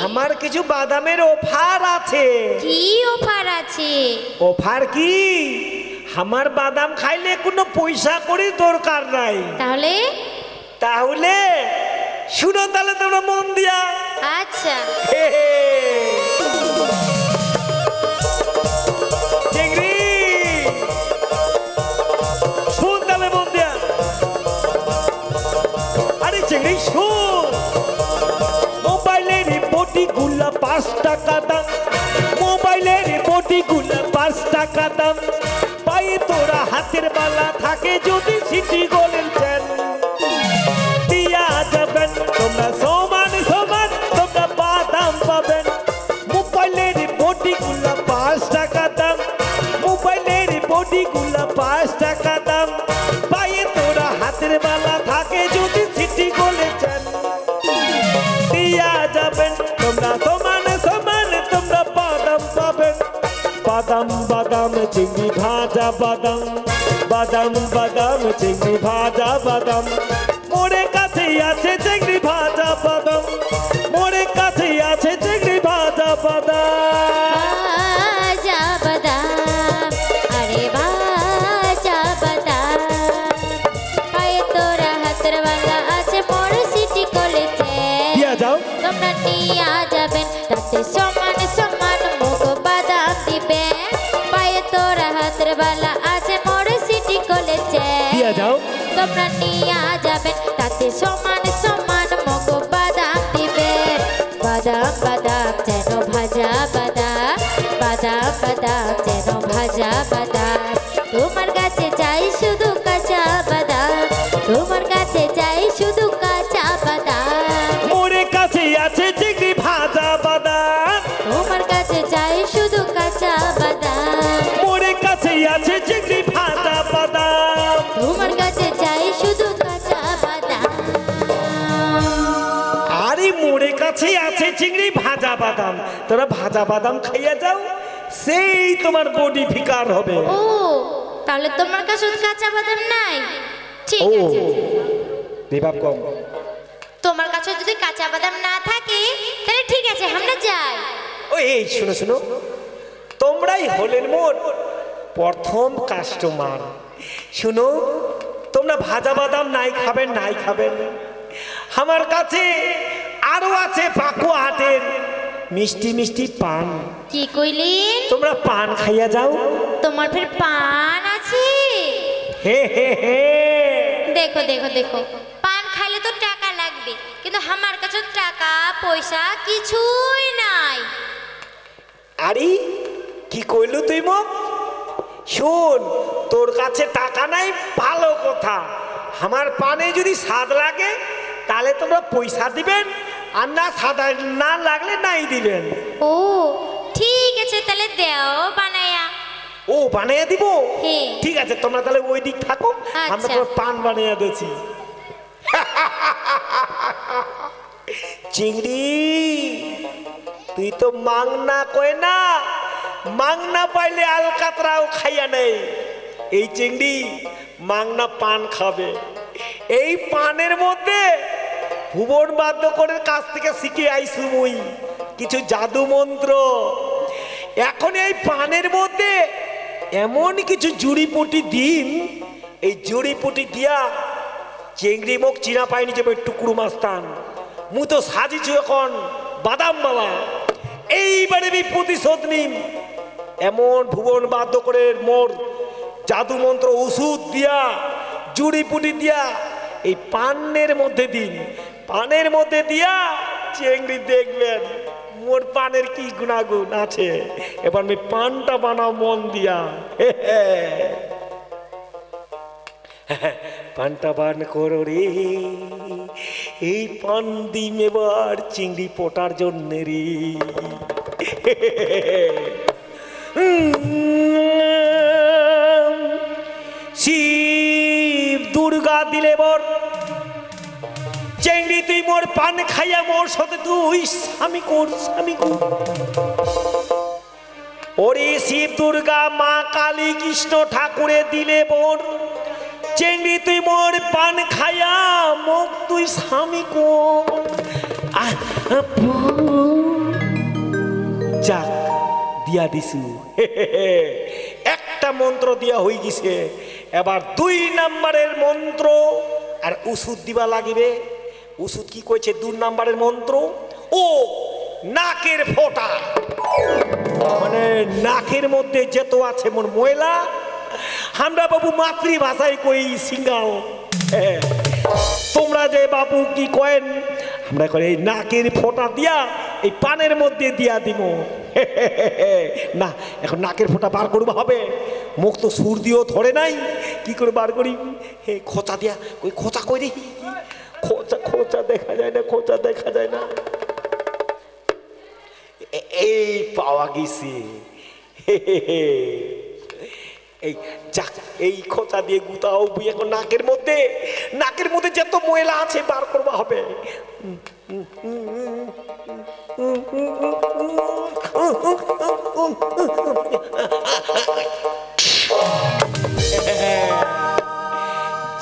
আমার কিছু বাদামের অফার আছে। কি অফার আছে? অফার কি? আমার বাদাম খাইলে কোনো পয়সা করে দরকার নাই। তাহলে তাহলে শুনো, তাহলে তোমরা মন দিয়া। আচ্ছা চিংড়ি শুন, তাহলে মন দিয়া। আরে চিংড়ি শুন, মোবাইলের বটি গুলা 5 টাকা দাম, মোবাইলের বটি গুলা 5 টাকা দাম। পায়ে তোরা হাতের বালা থাকে যদি সিটি গোল্ডের চেন দিয়া যাবেন তোমরা সমান সমান, তোমরা বাদাম পাবেন। মোবাইলের বটি গুলা 5 টাকা দাম, মোবাইলের বটি গুলা 5 টাকা দাম। পায়ে তোরা হাতের বালা থাকে যদি সিটি গোল্ডের চেন দিয়া যাবেন তোমরা সমান সমান, তোমরা বাদাম পাবেন। বাদাম বাদাম চিংড়ি ভাজা বাদাম, বাদাম বাদাম চিংড়ি ভাজা বাদাম। মোরে কাছে আছে চিংড়ি ভাজা বাদাম, মোরে কাছে আছে চিংড়ি ভাজা বাদাম। ভাজা বাদাম, আরে ভাজা বাদাম। পায়ে তোরা হাতের বালা আছে, মোর সিটি কলেজে দিয়া যাও। তোমরা নিয়ে যাবেন, তাতে সমান সমান মুখ বাদাম দিবেন। পায়ে তোরা হাতের বালা আছে, মোর সিটি কলেজে দিয়া যাও। তোমরা নিয়ে যাবেন, তাতে সমান সমান মুখ বাদাম দিবেন। বাদাম বাদাম যেন ভাজা বাদাম, বাদাম বাদাম যেন ভাজা বাদাম। তোমার কাছে চাই শুধু কাঁচা বাদাম, তোমার কাছে চাই শুধু কাঁচা বাদাম। মোরে কাছে আছে চিংড়ি ভাজা বাদাম, তোমার কাছে চাই শুধু কাঁচা বাদাম। মোরে কাছে আছে চিংড়ি ভাজা বাদাম। তোমার কাছে চাই শুধু কাঁচা বাদাম। আরে মোরে কাছে আছে চিংড়ি ভাজা বাদাম, তোরা ভাজা বাদাম খাইয়া যাও, সেই তোমার বডি ফিকার হবে। ও তাহলে তোমার কাছে কাঁচা বাদাম নাই? ঠিক ও আছে, দেবাব কম। তোমার কাছে যদি কাঁচা বাদাম না থাকে তাহলে ঠিক আছে, আমরা যাই। ও এই শুনো শুনো, তোমরাই হলেন মোর প্রথম কাস্টমার। শুনো, তোমরা ভাজা বাদাম নাই খাবেন, নাই খাবেন, আমার কাছে আরো আছে পাকুয়া হাটের মিষ্টি মিষ্টি পান। কি কইলেন? তোমরা পান খাইয়া যাও। তোমার ফের পান আছে? হে হে হে, দেখো দেখো দেখো, পান খাইলে তো টাকা লাগবে, কিন্তু আমার কাছে টাকা পয়সা কিছুই নাই। আরে কি কইলু তুই মুখ? শোন, তোর কাছে টাকা নাই ভালো কথা, আমার পানে যদি স্বাদ লাগে তাহলে তোমরা পয়সা দিবেন, আর না স্বাদ না লাগলে নাই দিবেন। ও ঠিক আছে, তাহলে দেও বানায়া। ও বানাইয়া দিব? হ্যাঁ। ঠিক আছে, তোমরা তাহলে ওই দিক থাকো, আমরা আচ্ছা। তোমার পান বানাইয়া দিচ্ছি। চিংড়ি, তুই তো মাংনা কয় না, মাংনা পাইলে আলকাতরাও খাইয়া নেই। এই চিংড়ি মাংনা পান খাবে। এই পানের মধ্যে ভুবন বাদ্যকরের কাছ থেকে শিখে আইসু মুই কিছু জাদু মন্ত্র। এখন এই পানের মধ্যে এমন কিছু জুড়িপুটি দিন, এই জুড়িপুটি দিয়া চিংড়ি মুখ চিনা পাইনি যাবে টুকরু মাস্তান। মু তো সাজিছু এখন বাদাম বালা। এইবারে আমি প্রতিশোধ নিম। এমন ভুবন বাদ্যকরের মোর জাদু মন্ত্র ওষুধ দিয়া জুড়িপুটি দিয়া এই পানের মধ্যে দিন, পানের মধ্যে দিয়া চিংড়ি দেখবেন মোর পানের কি গুণাগুণ আছে। এবার আমি পানটা বানাও মন দিয়া। পানটা বান করো রে, এই পান দিম এবার চিংড়ি পোটার জন্য রে। শিব দুর্গা দিলে বর চেংড়ি তুই মোর পান খাইয়া মোর সাথে তুই স্বামী কর স্বামী কর ওরে শিব দুর্গা মা কালী কৃষ্ণ ঠাকুরে দিলে বর চেংড়ি তুই মোর পান খাইয়া মোক তুই স্বামী কর যাক দিয়া দিছু একটা মন্ত্র দিয়া হয়ে গেছে এবার 2 নম্বরের মন্ত্র আর ওষুধ দিবা লাগিবে ওষুধ কি কইছে 2 নম্বরের মন্ত্র ও নাকের ফোঁটা মানে নাকের মধ্যে যেত আছে মোর ময়লা আমরা বাবু মাতৃভাষায় কই সিঙ্গাও তোমরা যে বাবু কি কয়েন আমরা করে এই নাকের ফোঁটা দিয়া এই পানের মধ্যে দিয়া দিব না এখন নাকের ফোঁটা বার করবো হবে মুখ তো সুর দিয়েও ধরে নাই কি করে বার করি হে খোঁচা দিয়া ওই খোঁচা করি খোঁচা খোঁচা দেখা যায় না খোঁচা দেখা যায় না এই পাওয়া গেছে এই যাক এই খোঁচা দিয়ে গুতাও বুই এখন নাকের মধ্যে যত ময়লা আছে বার করবা হবে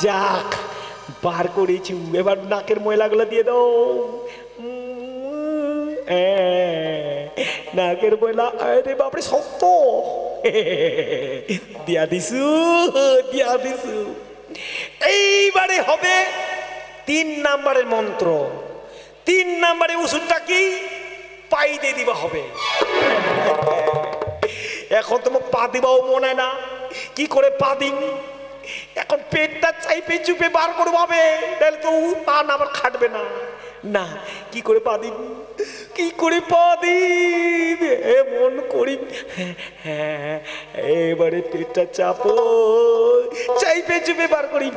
যাক বার করেছি এবার নাকের ময়লাগুলো দিয়ে দাও নাকের ময়লা আরে বাপরে শক্ত দিয়া দিছু এইবারে হবে 3 নম্বরের মন্ত্র 3 নম্বরের ওষুধটা কি পাই দিয়ে দিবা হবে এখন তোমার পা দিবাও মনে হয় না কি করে পা দিন এখন পেটটা চাইপে চুপে বার করবো হবে তাহলে তো পা না আবার খাটবে না না কি করে পা দিন কি করে পা দিন এমন করি হ্যাঁ এবারে পেটটা চাপো চাইপে চুপে বার করি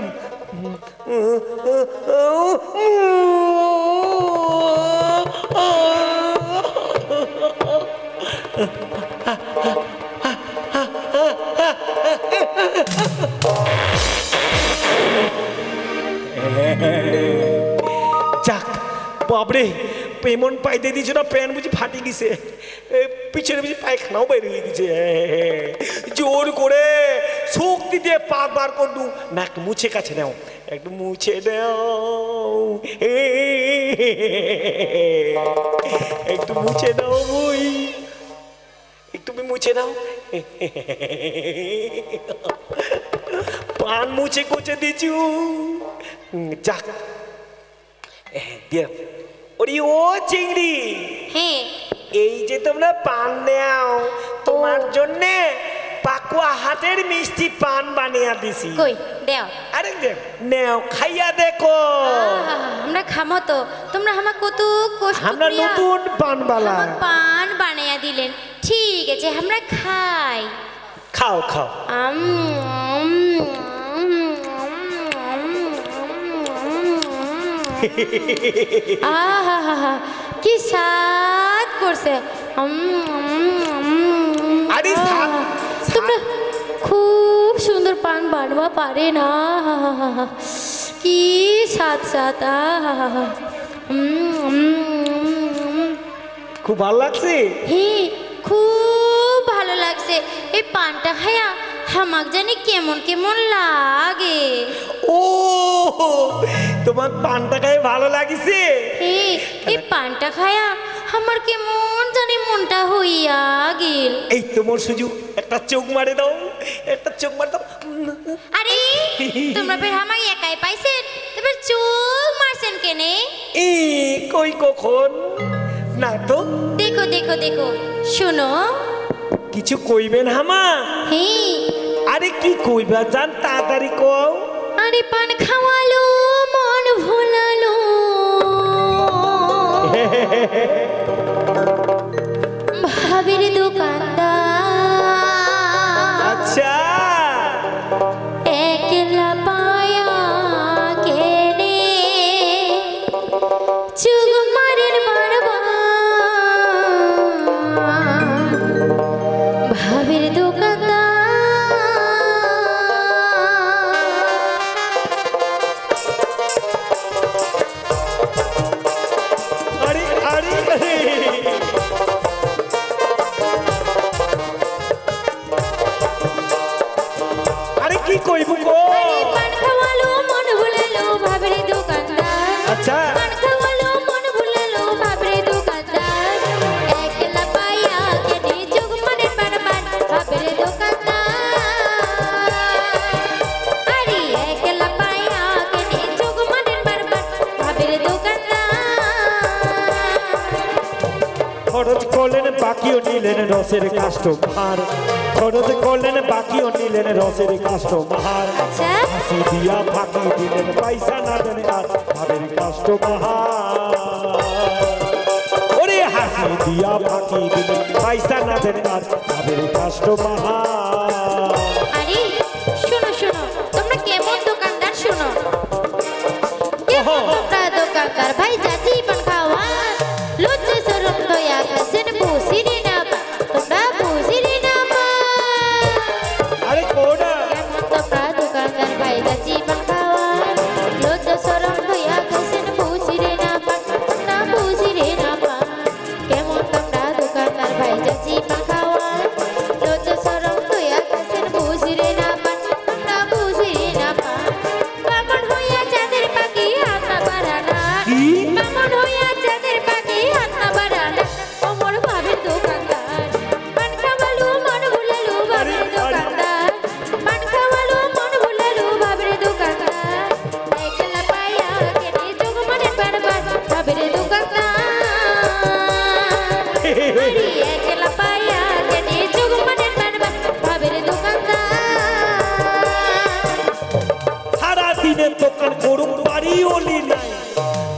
যাক বাবরে এমন পাইতে দিয়েছে না প্যান বুঝি ফাটি গেছে পিছনে বুঝি পায়খানাও বেরিয়ে হয়ে গেছে জোর করে শক্তি দিয়ে পা বার করলু না একটু মুছে কাছে নাও একটু মুছে দাও একটু মুছে দাও বই একটু মুছে দাও পান মুছে কুচে দিছু যাক দিয়ে ওরে ও চিংড়ি হ্যাঁ এই যে তোমরা পান নাও তোমার জন্য পাকুয়া হাটের মিষ্টি পান বানিয়ে দিছি কই দাও আরে নাও খাইয়া দেখো আমরা খামো তো তোমরা আমার কত কষ্ট আমরা নতুন পান বালা পান বানিয়ে দিলেন ঠিক আছে আমরা খাই খাও খাও আহা কি স্বাদ করছে আরে তোমরা খুব সুন্দর পান বানবা পারে না কি স্বাদ স্বাদ খুব ভালো লাগছে হ্যাঁ খুব ভালো লাগছে এই পানটা খায়া হামাক জানি কেমন কেমন লাগে ও তোমার পানটা খাই ভালো লাগিছে এই পানটা খায়া আমার কেমন জানি মনটা হইয়া গেল এই তোমার সুযোগ একটা চোখ মারে দাও একটা চোখ মারে দাও আরে তোমরা ফের আমাকে একাই পাইছেন এবার চোখ মারছেন কেনে এই কই কখন না তো দেখো দেখো দেখো শোনো কিছু কইবেন হামা হ্যাঁ আরে কি কইবা জান তাড়াতাড়ি কও আরে পান খাওয়ালো মন ভোলালো ভাবির দোকানদার আচ্ছা একলা পায়া কেনে চুগ মারের বারবার ভাবির দোকানদার নিলেন রসের কাস্টমার, খরচ করলেন বাকিও নিলেন রসের কাস্টমার। আচ্ছা হাসি দিয়া ফাঁকি দিলেন পয়সা না দেন আর ভাবের কাস্টমার। ওরে হাসি দিয়া ফাঁকি দিলেন পয়সা না দেন আর ভাবের কাস্টমার। আরে শোনো শোনো, তোমরা কেমন দোকানদার শোনো, কেমন তোমরা দোকানদার ভাই চাচি পান খাওয়া লজ্জা শরম দয়া কাছেন বুঝিরে না পা, তোমরা বুঝিরে না পা। আরে কোনা কেমন তোমরা দোকানদার ভাই চাচি পান খাওয়া লজ্জা শরম দয়া কাছেন বুঝিরে না পা, তোমরা বুঝিরে না পা। কেমন তোমরা দোকানদার ভাই চাচি পান খাওয়া লজ্জা শরম দয়া কাছেন বুঝিরে না পা, তোমরা বুঝিরে না পা। বামন হইয়া চাঁদের পাখি হাত না বাড়ানা, বামন হইয়া চাঁদের পাখি হাত না বাড়ানা। ওমর ভাবের দোকানদার পান খাওয়ালু মন ভুলালু ভাবের দোকানদার, পান খাওয়ালু মন ভুলালু ভাবের দোকানদার। একলা পায়া কেনে যোগ মনে বারবার ভাবের দোকানদার। আরে একলা পায়া কেনে যোগ মনে বারবার ভাবের দোকানদার। সারা দিনের দোকান করুন বাড়ি ওলি নাই,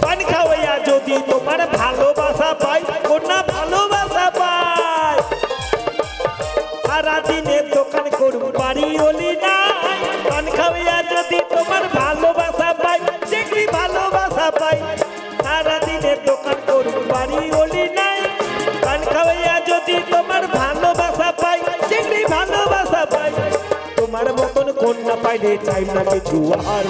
পান খাওয়াইয়া যদি তোমার ভালোবাসা পাই কোনা ভালোবাসা পাই। সারা দিনের দোকান করুন বাড়ি ওলি নাই, পান খাওয়াইয়া যদি তোমার ভালোবাসা পাই দেখবি ভালোবাসা পাই। সারা দিনের দোকান করুন বাড়ি ওলি নাই, পান খাওয়াইয়া যদি তোমার ভালোবাসা পাই দেখবি ভালোবাসা পাই। তোমার মতন কন্যা পাইলে চাই না কিছু আর,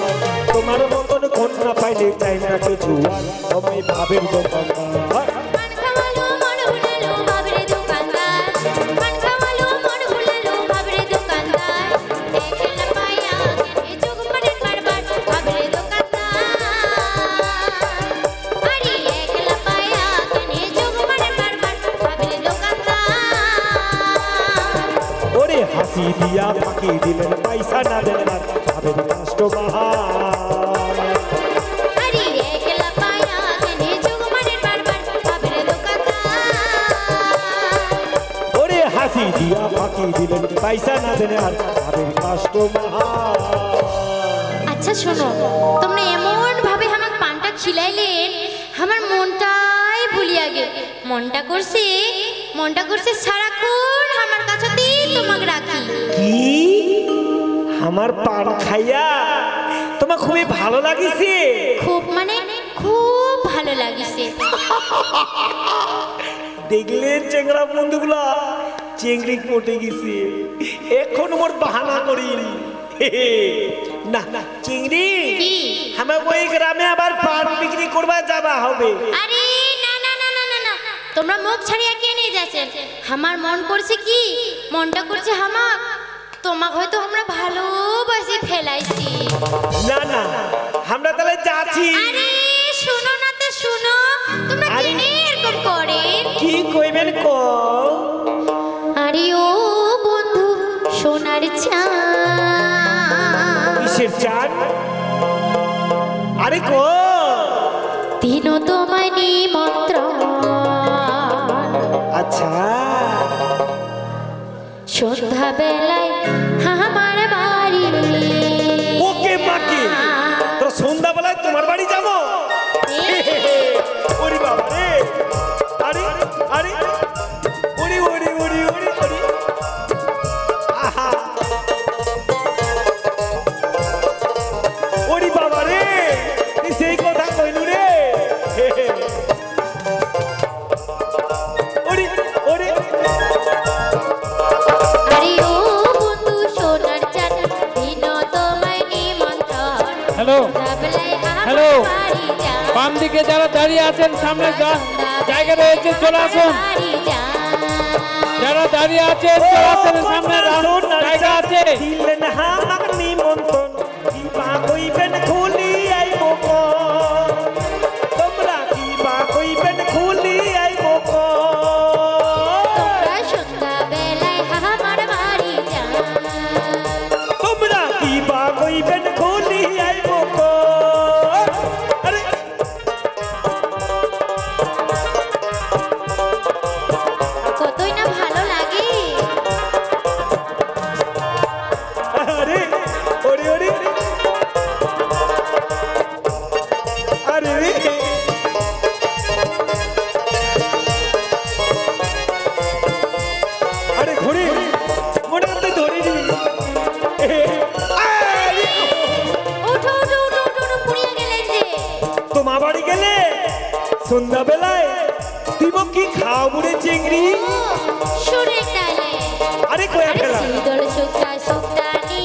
তোমার মতন কন্যা পাইলে চাই না কিছু আর। আমি ভাবের দোকানদার। পান খাওয়ালু মন ভুলালু ভাবের দোকানদার, পান খাওয়ালু মন ভুলালু ভাবের দোকানদার। একলা পায়া কেনে যোগ মনে বারবার ভাবের দোকানদার। আরে একলা পায়া কেনে যোগ মনে বারবার ভাবের দোকানদার। ওরে হাসি দিয়া ফাঁকি দিলেন পয়সা না দেন আর ভাবের কাস্টমার। আরে একলা পায়া কেনে যোগ মনে বারবার ভাবের দোকানদার। ওরে হাসি দিয়া ফাঁকি দিলেন পয়সা না দেন আর ভাবের কাস্টমার। আচ্ছা শোনো, তোমরা এমন ভাবে আমার পানটা খিলাইলেন আমার মনটাই ভুলিয়া গে। মনটা করছে সারাক্ষণ আমার কাছেতেই তোমাকে রাখি। কি আমার পান খাইয়া তোমার খুবই ভালো লাগিছে? খুব মানে খুব ভালো লাগিছে। দেখলে চেংড়া বন্ধুগুলা চেংড়ি পটে গেছে, এখন মোর বাহানা করি না না চিংড়ি কি? আমার ওই গ্রামে আবার পান বিক্রি করবা যাবা হবে। আরে না না না না না না, তোমরা মুখ ছাড়িয়া কে নিয়ে যাচ্ছেন? আমার মন করছে কি, মনটা করছে আমার তোমাকে হয়তো আমরা ভালোবাসি ফেলাইছি। না না আমরা তাহলে যাচ্ছি। আরে শুনো না তো শুনো, তোমরা আরে, কেন এরকম করে? কি কইবেন ক? আরে ও বন্ধু সোনার চাঁদ, কিসের চাঁদ? আরে ক দিন তোমায় নিমন্ত্রণ, আচ্ছা সন্ধ্যা বেলায় আমার বাড়ি। ওকে মাকে তোর সন্ধ্যাবেলায় তোমার বাড়ি যাবো? ওরে বাবা রে, আরে আরে ওরে ওরে ওরে ওরে ওরে আহা ওরে বাবা রে, তুই সেই কথা কইলু রে। ওরে ওরে আরে ও বন্ধু সোনার চাঁদ, দিন তোমায় নিমন্ত্রণ, হ্যালো সন্ধ্যা বেলায় আমার হ্যালো, বাড়ি যাও। বাম দিকে যারা দাঁড়িয়ে আছেন সামনে জায়গা রয়েছে, চলে আসুন। বাড়ি যাও। যারা দাঁড়িয়ে আছেন চলে আসুন, সামনে জায়গা আছে। দিলেন হামাক নিমন্ত্রণ, কি বা কইবেন খুলি আইব ক? তোমরা কি বা কইবেন খুলি আইব ক? তোমরা সন্ধ্যা বেলায় আমার বাড়ি যাও। তোমরা কি বা কইবেন খুলি আইব ক? আরে কতই না সন্ধ্যাবেলায় তুই মোক কি খাও বুড়ে চিংড়ি সুরে তালে আরে কয়া খেলা শীতল শুক্তা শুক্তানি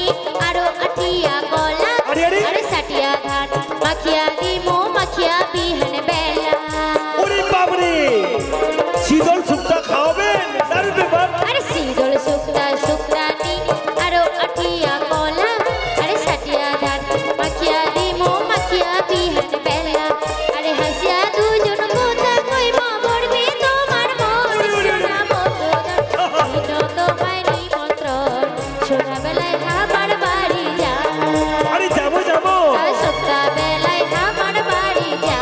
আরো আঠিয়া কলা আরে সাটিয়া ধান মাখিয়া দিমো মাখিয়া বিহান বেলা ওরে বাবরে শীতল শুক্তা খাওয়াবেন দারুণ ব্যাপার আরে শীতল শুক্তা শুক্তানি আরো আঠিয়া কলা আরে সাটিয়া ধান মাখিয়া দিমো মাখিয়া বিহান বেলা আরে হাসিয়া দুজন কথা কইব পড়বে তোমার মন সোনা মতো তোমায় নিমন্ত্রণ সোনা বেলায় আমার বাড়ি যা আরে যাবো যাবো সপ্তাহ বেলায় আমার বাড়ি যা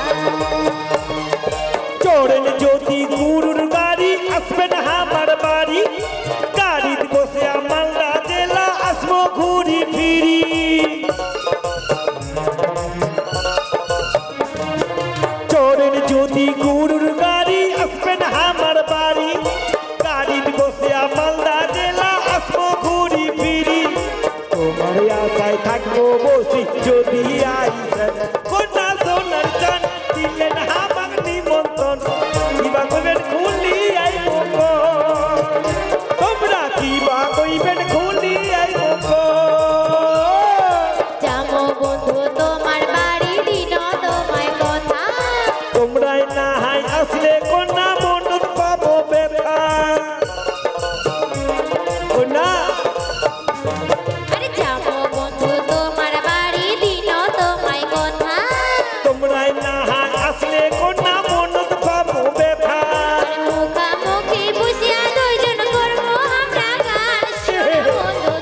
চড়েন যদি গুরুর গাড়ি আসবেন আমার বাড়ি গাড়ি বসে মালদা জেলা আসবো ঘুরি ফিরি চড়েন যদি গুরুর গাড়ি আসবেন আমার বাড়ি গাড়ি বসে মালদা জেলা আসবো ঘুরি ফিরি তোমার আশায় থাকবো বসি যদি আইসেন কোনা সোনার চান দিলেন হামাক নিমন্ত্রণ কিবা কইবেন খুলি আইবো তোমরা কিবা কইবেন খুলি আইবো যাবো বন্ধু তোমার বাড়ি দিন তোমায় কথা তোমরাই না হাই আসলে কোনা মনত পাবো ব্যথা কোনা আরে যাবো বন্ধু তোমার বাড়ি দিন তোমায় কথা তোমরাই না হাই আসলে কোনা মনত পাবো ব্যথা মুখামুখি বসিয়া দুইজন করবো আমরা গান শোনা বন্ধু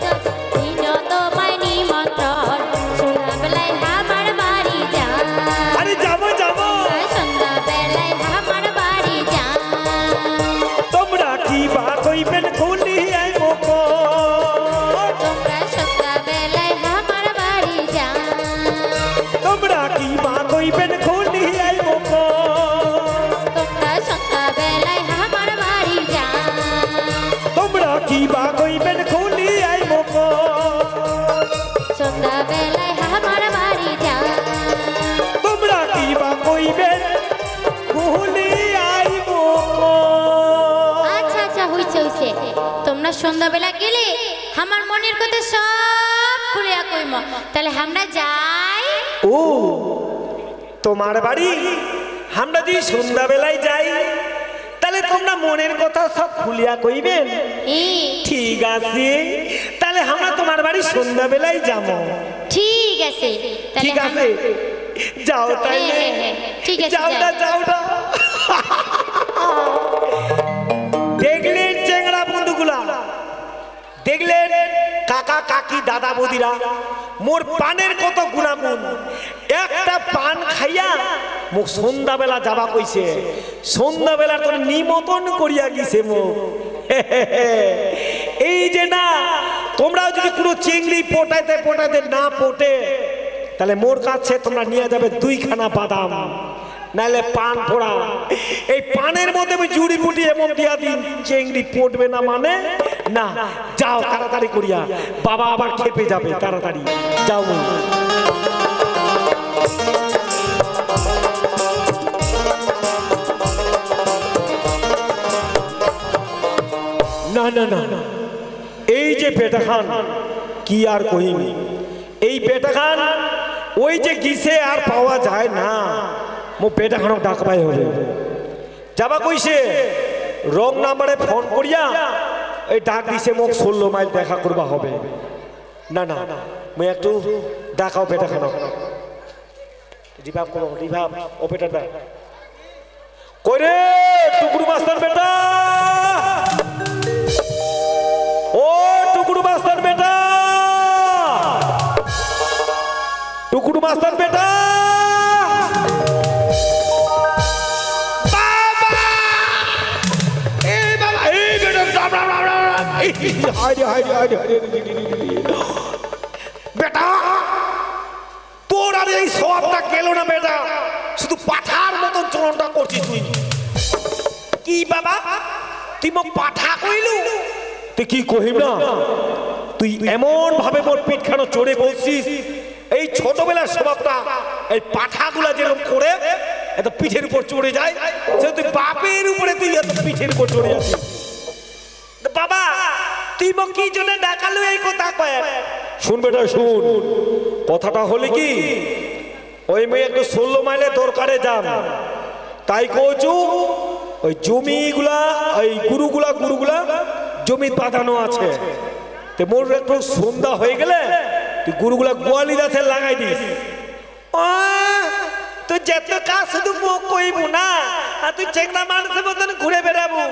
দিন তোমায় নিমন্ত্রণ সন্ধ্যা বেলায় আমার বাড়ি যা আরে যাবো যাবো সন্ধ্যা বেলায় আমার বাড়ি যা তোমরা কিবা কইবেন খুলি আইবো তোমরা সন্ধ্যা বেলায় আমার বাড়ি যা তোমরা কিবা কইবেন খুলি আইবো তোমরা সন্ধ্যা বেলায় আমার বাড়ি যা তোমরা কিবা কইবেন খুলি আইবো সন্ধ্যা বেলায় আমার বাড়ি যা তোমরা কিবা কইবেন খুলি আইবো আচ্ছা আচ্ছা হইছে হইছে তোমরা সন্ধ্যাবেলা গেলে আমার মনের কথা সব খুলিয়া কইম তাহলে আমরা যাই ও তোমার বাড়ি আমরা যদি সন্ধ্যাবেলায় যাই তাহলে তোমরা মনের কথা সব খুলিয়া কইবেন ঠিক আছে তাহলে আমরা তোমার বাড়ি সন্ধ্যাবেলায় যাবো ঠিক আছে তাহলে ঠিক আছে যাও তাইলে ঠিক আছে যাও না যাও না দেখলেন চেংড়া বন্ধুগুলা দেখলেন কাকা কাকি দাদা বৌদিরা মোর পানের কত গুণাগুণ একটা পান খাইয়া মোক সন্ধ্যাবেলা যাবা কইছে সন্ধ্যাবেলা তোর নিমন্ত্রণ করিয়া গিয়েছে মোক এই যে না তোমরাও যদি কোনো চিংড়ি পোটাইতে পোটাইতে না পোটে তাহলে মোর কাছে তোমরা নিয়ে যাবে 2 খানা বাদাম নাহলে পান ফোড়া এই পানের মধ্যে আমি জুড়ি বুটি এমন দিয়া দিন চিংড়ি পড়বে না মানে না যাও তাড়াতাড়ি করিয়া বাবা আবার খেপে যাবে তাড়াতাড়ি যাও না না না এই যে পেটা খান কি আর কহিনি এই পেটা খান ওই যে গিসে আর পাওয়া যায় না মো পেটা খানক ডাকবাই হবে যাবা কইছে রং নাম্বারে ফোন করিয়া এই ডাক দিছে মোক 16 মাইল দেখা করবা হবে না না মই একটু ডাকাও পেটা খানক রিভাব করো রিভাব ও পেটা দা কইরে টুকরু মাস্টার বেটা ও টুকরু মাস্টার বেটা টুকরু মাস্টার বেটা বেটা তোর আর এই সবটা গেল না বেটা শুধু পাঠার মতন চলনটা করছিস তুই কি বাবা তুই মোক পাঠা কইলু তুই কি কহিম না তুই এমন ভাবে মোর পিঠখানো চড়ে বলছিস এই ছোটবেলার স্বভাবটা এই পাঠাগুলা যেরকম করে এত পিঠের উপর চড়ে যায়, সে তুই বাপের উপরে তুই এত পিঠের উপর চড়ে যাচ্ছিস। বাবা তুই মোক কি জন্য ডাকালো এই কথা কয়? শুন বেটা শুন, কথাটা হলে কি ওই মেয়ে একটু 16 মাইলে দরকারে যান, তাই কচু ওই জমিগুলা ওই গুরুগুলা জমি বাঁধানো আছে, তো মোর একটু সন্ধ্যা হয়ে গেলে তুই গুরুগুলা গোয়ালি গাছে লাগাই দিস। তুই যেত কাজ শুধু মুখ কইব না, আর তুই চেংড়া মানুষের মতন ঘুরে বেড়াবো।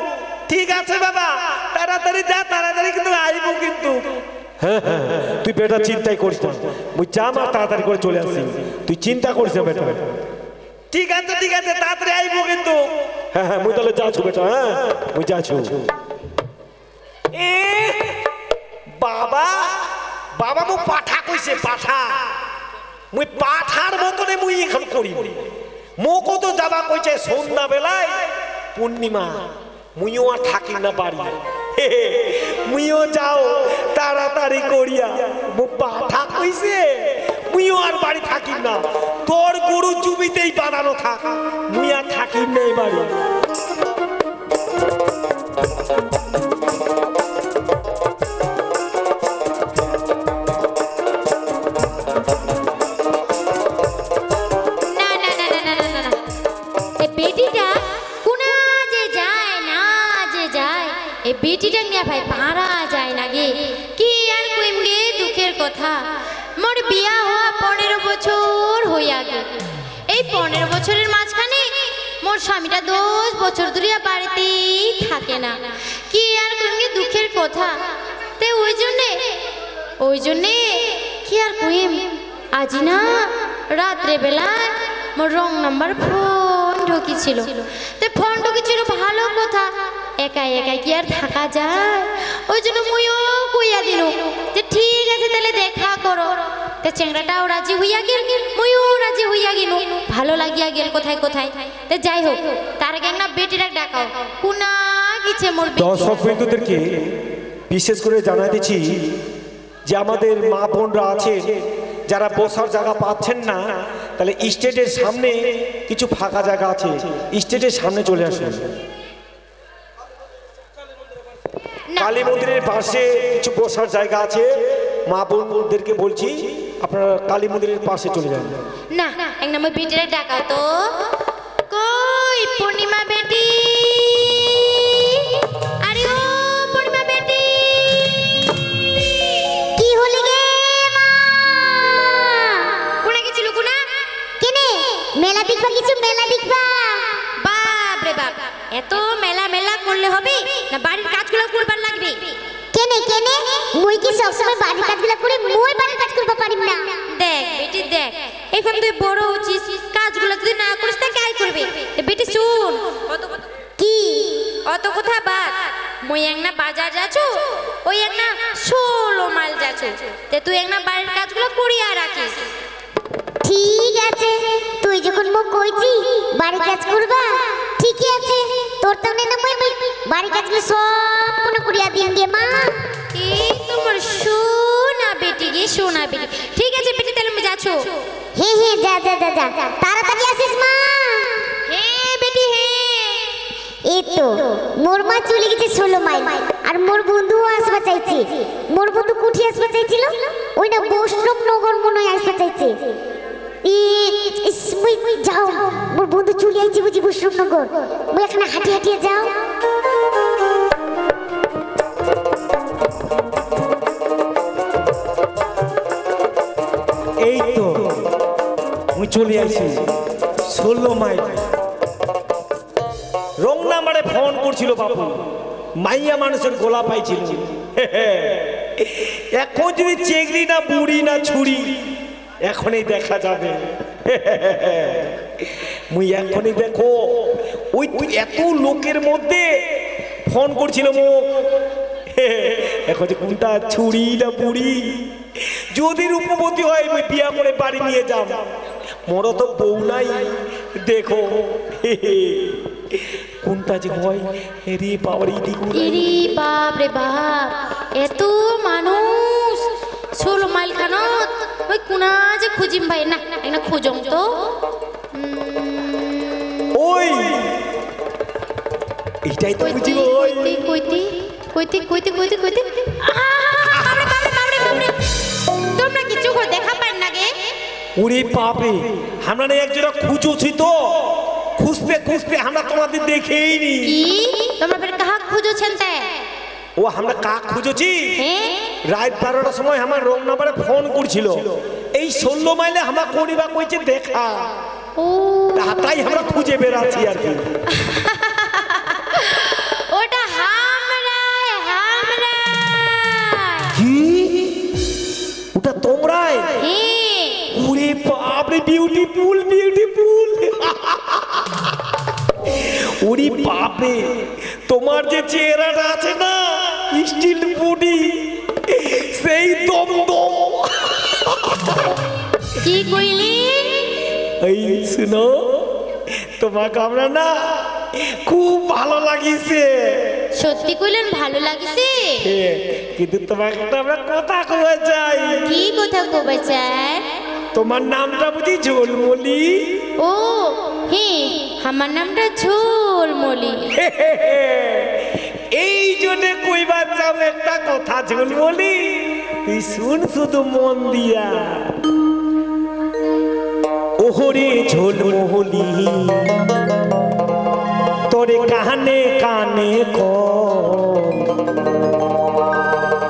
ঠিক আছে বাবা, তাড়াতাড়ি যা, তাড়াতাড়ি কিন্তু আইব কিন্তু। হ্যাঁ হ্যাঁ তুই বেটা চিন্তাই করিস না, মুই যাম আর তাড়াতাড়ি করে চলে আসি, তুই চিন্তা করিস না বেটা। ঠিক আছে তাড়াতাড়ি আইব কিন্তু। হ্যাঁ হ্যাঁ মুই তাহলে যাচ্ছু বেটা, হ্যাঁ মুই যাচ্ছু। বাবা বাবা মু পাঠা কইছে, পাঠা মুই পাঠার মতনে মুই এখন করি। মোকো তো যাবা কইছে সন্ধ্যা বেলায় পূর্ণিমা, মুইও আর থাকি না বাড়ি, মুইও যাও তাড়াতাড়ি করিয়া। মু পাঠা কইছে মুইও আর বাড়ি থাকি না, তোর গরু জমিতেই বাঁধানো থাক, মুই আর থাকি নেই বাড়ি। বেটিটা নিয়ে ভাই পারা যায় না গে, কি আর কইম গে দুঃখের কথা। মোর বিয়া হওয়া 15 বছর হইয়া গে, এই 15 বছরের মাঝখানে মোর স্বামীটা 10 বছর ধরিয়া বাড়িতেই থাকে না, কি আর কইম গে দুঃখের কথা। তে ওই জন্যে কি আর কইম, আজ না রাত্রে বেলা মোর রং নাম্বার ফোন ঢুকিছিল, তে ফোন ঢুকিছিল ভালো কথা, একাই একাই কি আর থাকা যায়, ওই জন্য মুইও কইয়া দিল যে ঠিক আছে তাহলে দেখা করো। তে চেংড়াটাও রাজি হইয়া গেল, মুইও রাজি হইয়া গেল, ভালো লাগিয়া গেল কোথায় কোথায়। তে যাই হোক, তার আগে না বেটিরা ডাকাও কুনা গেছে মোর। দর্শক বিন্দুদেরকে বিশেষ করে জানাই দিচ্ছি যে আমাদের মা বোনরা আছেন যারা বসার জায়গা পাচ্ছেন না, তাহলে স্টেজের সামনে কিছু ফাঁকা জায়গা আছে, স্টেজের সামনে চলে আসুন। কালী মন্দিরের পাশে কিছু বসার জায়গা আছে, মা বোনদেরকে বলছি আপনারা কালী মন্দিরের পাশে চলে যান। না এক নম্বর বেটিরা ডাকাও তো, কই পূর্ণিমা বেটি, আরে ও পূর্ণিমা বেটি, কি হলি গে মা? কোনা গেছিল কোনা? কেনে মেলা দেখবা, কিছু মেলা দেখবা? বাপ রে বাপ, এত মেলা মেলা করলে হবে না, বাড়ির কাজগুলো করবার লাগবে। কেনে কেনে মুই কি সবসময় বাড়ির কাজগুলো করে মই বাড়ির কাজ করতে পারিম না? দেখ বেটি দেখ, এখন তুই বড় হচ্ছিস, কাজগুলো যদি না করিস তা কাই করবে? বেটি শুন, কি অত কথা বাদ, মই একনা বাজার যাচ্ছু, ওই একনা 16 মাইল যাচ্ছু, তে তুই একনা বাড়ির কাজগুলো করিয়া রাখিস। ঠিক আছে, তুই যখন মোক কইছি বাড়ির কাজ করবা, ঠিকই আছে, তোর তানে না মই বাড়ির কাজগুলো সব করিয়া দিন গে মা। এই তোমার সোনা বেটি গে, সোনা বেটি। ঠিক আছে বেটি, তাহলে আমি যাচ্ছো। হে হে যা যা যা যা, তাড়াতাড়ি আসিস মা। হে বেটি হে। এই তো মোর মা চলে গেছে 16 মাইল, আর মোর বন্ধুও আসবা চাইছে। মোর বন্ধু কুঠি আসবা চাইছিল, ওই না বৈষ্ণব নগর মনে হয় আসবা চাইছে। যাও, মোর বন্ধু চলে আইছি বুঝি বৈষ্ণব নগর, মই এখানে হাঁটিয়ে হাঁটিয়ে যাও। এই তো মুই চলে আইছি 16 মাইল। রং নাম্বারে ফোন করছিল বাবু, মাইয়া মানুষের গোলা পাইছিল। এখন যদি চেংড়ি না বুড়ি না ছুরি, এখনই দেখা যাবে। মুই এখনই দেখো, ওই এত লোকের মধ্যে ফোন করছিল মোক, এখন যে কোনটা ছুরি না বুড়ি, যদি রূপবতী হয় মুই বিয়া করে বাড়ি নিয়ে যাব, মোর তো বউ নাই, দেখো কোনটা যে হয়। রে বাবারি দিগু রে বাপ রে বাপ, এত মানুষ 16 মাইল খানত, ওই কোনা যে খুঁজিম ভাই, না একটা খুঁজম তো। ওই এইটাই তো বুঝি ওই কইতে কইতে কইতে কইতে কইতে তোমরা কিছু করে দেখা পাই না গে ওরে বাপরে আমরা না একজোড়া খুঁজোছি তো খুঁজতে খুঁজতে আমরা তোমাদের দেখেই নি কি তোমরা ফের কাহা খুঁজোছেন তে ও আমরা কাক খুঁজোছি হ্যাঁ রাত 12টার সময় আমার রং নাম্বারে ফোন করছিল এই 16 মাইলে আমরা করিবা কইছে দেখা ও তাই আমরা খুঁজে বেরাচ্ছি আর কি ওটা হামরা কি ওটা তোমরাই হ্যাঁ ওরে বাপরে বিউটিফুল বিউটিফুল ওরে বাপরে তোমার যে চেহারাটা আছে না স্টিল বডি সেই দমদম কি কইলি এই শুনো তোমাকে আমরা না খুব ভালো লাগিছে সত্যি কইলেন ভালো লাগিছে কিন্তু তোমাকে তো আমরা কথা কয়ে যাই কি কথা কবে চাই তোমার নামটা বুঝি ঝোলমলি ও হ্যাঁ আমার নামটা ঝোলমলি এই জন্য কইবার চাও একটা কথা ঝোলমলি তুই শুন শুধু মন দিয়া ওহরে ঝোলমলি তোরে কানে কানে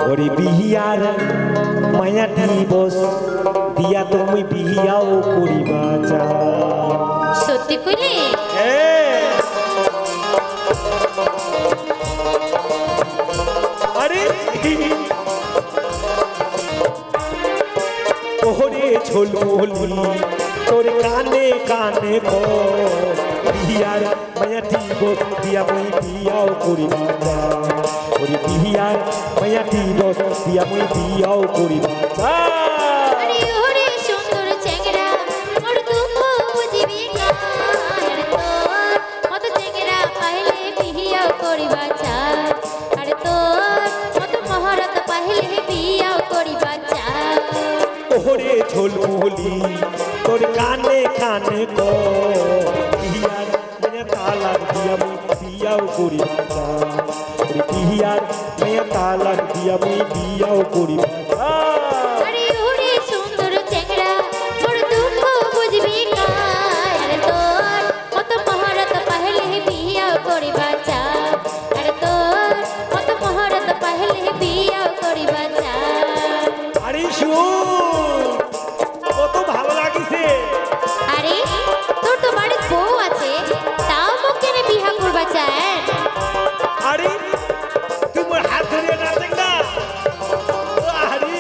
ওরে বিহিয়ার মায়া দিবস দিয়া তুমি বিহিয়াও করিবা চাও সত্যি কইলে আরে ওহরে ঝোলমলি তোর কানে কানে বিহিয়ার মায়া দিবস দিয়া মই বিয়াও করিবা চাও ওরে বিহিয়ার মায়া দিবস দিয়া মই বিয়াও করিবা চাও আরে ওরে সুন্দর চেংরা মোর দুঃখ বুঝিবি কার তোর মত চেংরা পাইলে বিয়াও করিবা চাও আরে তোর মত মহরত পাইলে বিয়াও করিবা চাও ওহরে ঝোলমলি তোর কানে কানে বিহিয়ার মেয়ে তালাক দিয়া মই বিয়াও করিবা চাও ওরে বিহিয়ার মেয়ে তালাক দিয়া মই বিয়াও করিবা চাও আরে ওরে সুন্দর চেংরা মোর দুঃখ বুঝবি কার তোর মত মহরত পাইলে বিয়াও করিবা চাও আরে তোর মত মহরত পাইলে বিয়াও করিবা চাও আরে শুন কত ভালো লাগিছে আরে তোর তো বাড়িতে বউ আছে তাও মোক কেনে বিয়া করবা চায় আরে তোমার হাত ধরে নাচেন না আরে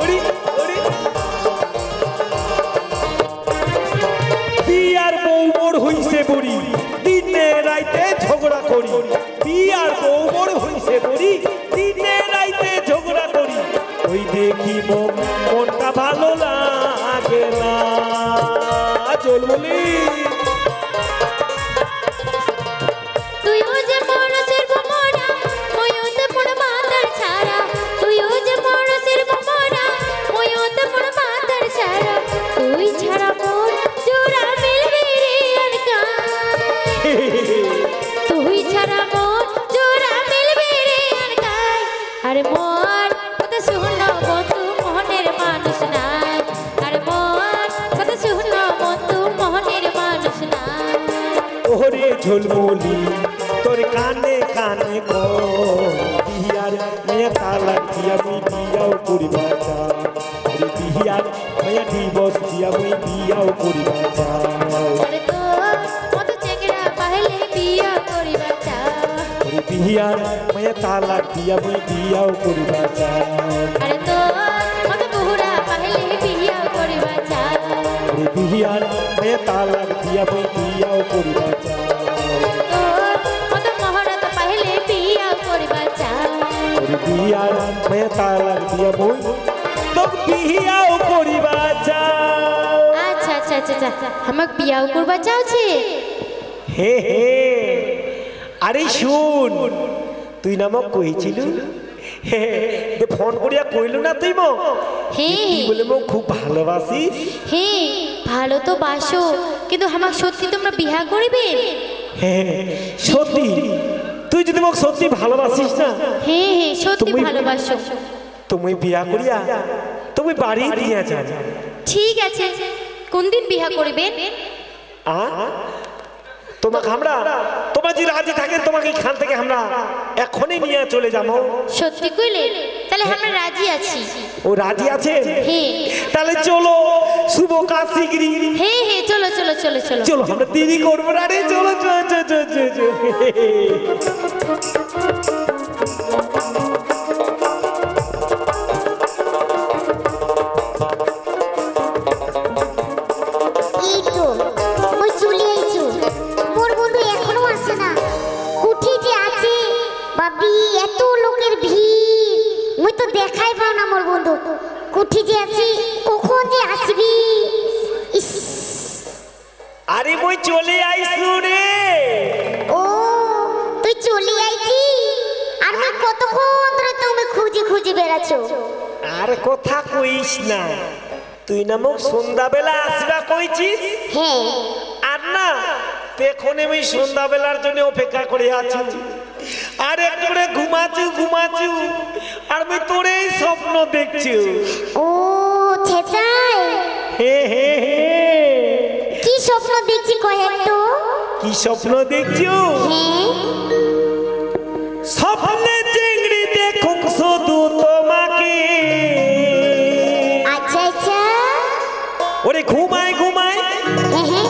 ওরে ওরে বিয়ার বউ মোর হইছে বড়ি দিনে রাইতে ঝগড়া করি বিয়ার বউ মোর হইছে বড়ি দিনে রাইতে ঝগড়া করি ওই দেখি মনটা ভালো লাগে না ঝোলমলি তুইও যে মরসের বমরা ময়ও তো পুরো মাতার ছাড়া তুইও যে মরসের বমরা ময়ও তো পুরো মাতার ছাড়া তুই ছাড়া মোর জোড়া মিলবে রে আর কাই তুই ছাড়া মোর জোড়া মিলবে রে আর কাই আরে মোর কথা শুনো বন্ধু মোহনের মানুষ নাই আরে মোর কথা শুনো বন্ধু মোহনের মানুষ নাই ওরে ঝোলমলি তোর কানে কানে বিহিয়ার মেয়ে তালাক দিয়া মই বিয়াও করিবা চাও ওরে বিহিয়ার মেয়ে দিবস দিয়া মই বিয়াও করিবা চাও আরে তোর মত চেংরা পাইলে বিয়া করিবা চাও ওরে বিহিয়ার মেয়ে তালাক দিয়া মই বিয়াও করিবা চাও আরে তোর মত বহুরা পাইলে বিয়া করিবা চাও ওরে বিহিয়ার মেয়ে তালাক দিয়া মই বিয়াও করিবা চাও তোর মত মহরত পাইলে বিয়া করিবা চাও ওরে বিহিয়ার মেয়ে তালাক দিয়া মই তো বিয়াও করিবা চাও আচ্ছা আচ্ছা আচ্ছা আচ্ছা আমাক বিয়াও করবা চাওছে হে হে আরে শুন তুই নামক কইছিল ফোন করিয়া কইল না তুই মো হ্যাঁ বলে মো খুব ভালোবাসিস। হ্যাঁ ভালো তো বাসো, কিন্তু আমাকে সত্যি তোমরা বিয়া করিবে? হ্যাঁ সত্যি, তুই যদি মোক সত্যি ভালোবাসিস না, হ্যাঁ হ্যাঁ সত্যি তুমি- ভালোবাসো। তুমি বিয়া করিয়া তুমি বাড়ি দিয়া যাবে। ঠিক আছে, কোন দিন বিয়া করিবেন? তোমাকে আমরা, তোমার যদি রাজি থাকে তোমাকে এখান থেকে আমরা এখনই নিয়ে চলে যাবো। সত্যি কইলে? তাহলে আমরা রাজি আছি। ও রাজি আছে? হ্যাঁ তাহলে চলো শুভ কাজ শিগগিরি। হ্যাঁ হ্যাঁ চলো চলো চলো চলো চলো আমরা দেরি করবো না রে, চলো চলো চলো চলো চলো। এই তো ওই চলে আইছো, মোর বন্ধু এখনো আসে না। কুঠি যে আছে বাবি, এত লোকের ভিড়, মুই তো দেখাই পাও না মোর বন্ধু। কুঠি যে আছে, কখন যে আসবি? ইস, আরে মই চলে আইসু রে। ও তুই চলে আইছি, আর মুই কতক্ষণ ধরে তুমি খুঁজে খুঁজে বেড়াচ্ছ। আর কথা কইস না, তুই না মোক সন্ধ্যাবেলা আসবা কইছিস। হ্যাঁ আর না এখন আমি সন্ধ্যাবেলার জন্য অপেক্ষা করে আছি, আর একটু করে ঘুমাচু ঘুমাচু, আর আমি তোরেই স্বপ্ন দেখছি। ও ছেচাই, হে হে হে, কি স্বপ্ন দেখছি কয় একটু? কি স্বপ্ন দেখছো? হ্যাঁ স্বপ্নে চিংড়ি দেখুক শুধু তোমাকে। আচ্ছা আচ্ছা, ওরে ঘুমায় ঘুমায় হ্যাঁ হ্যাঁ,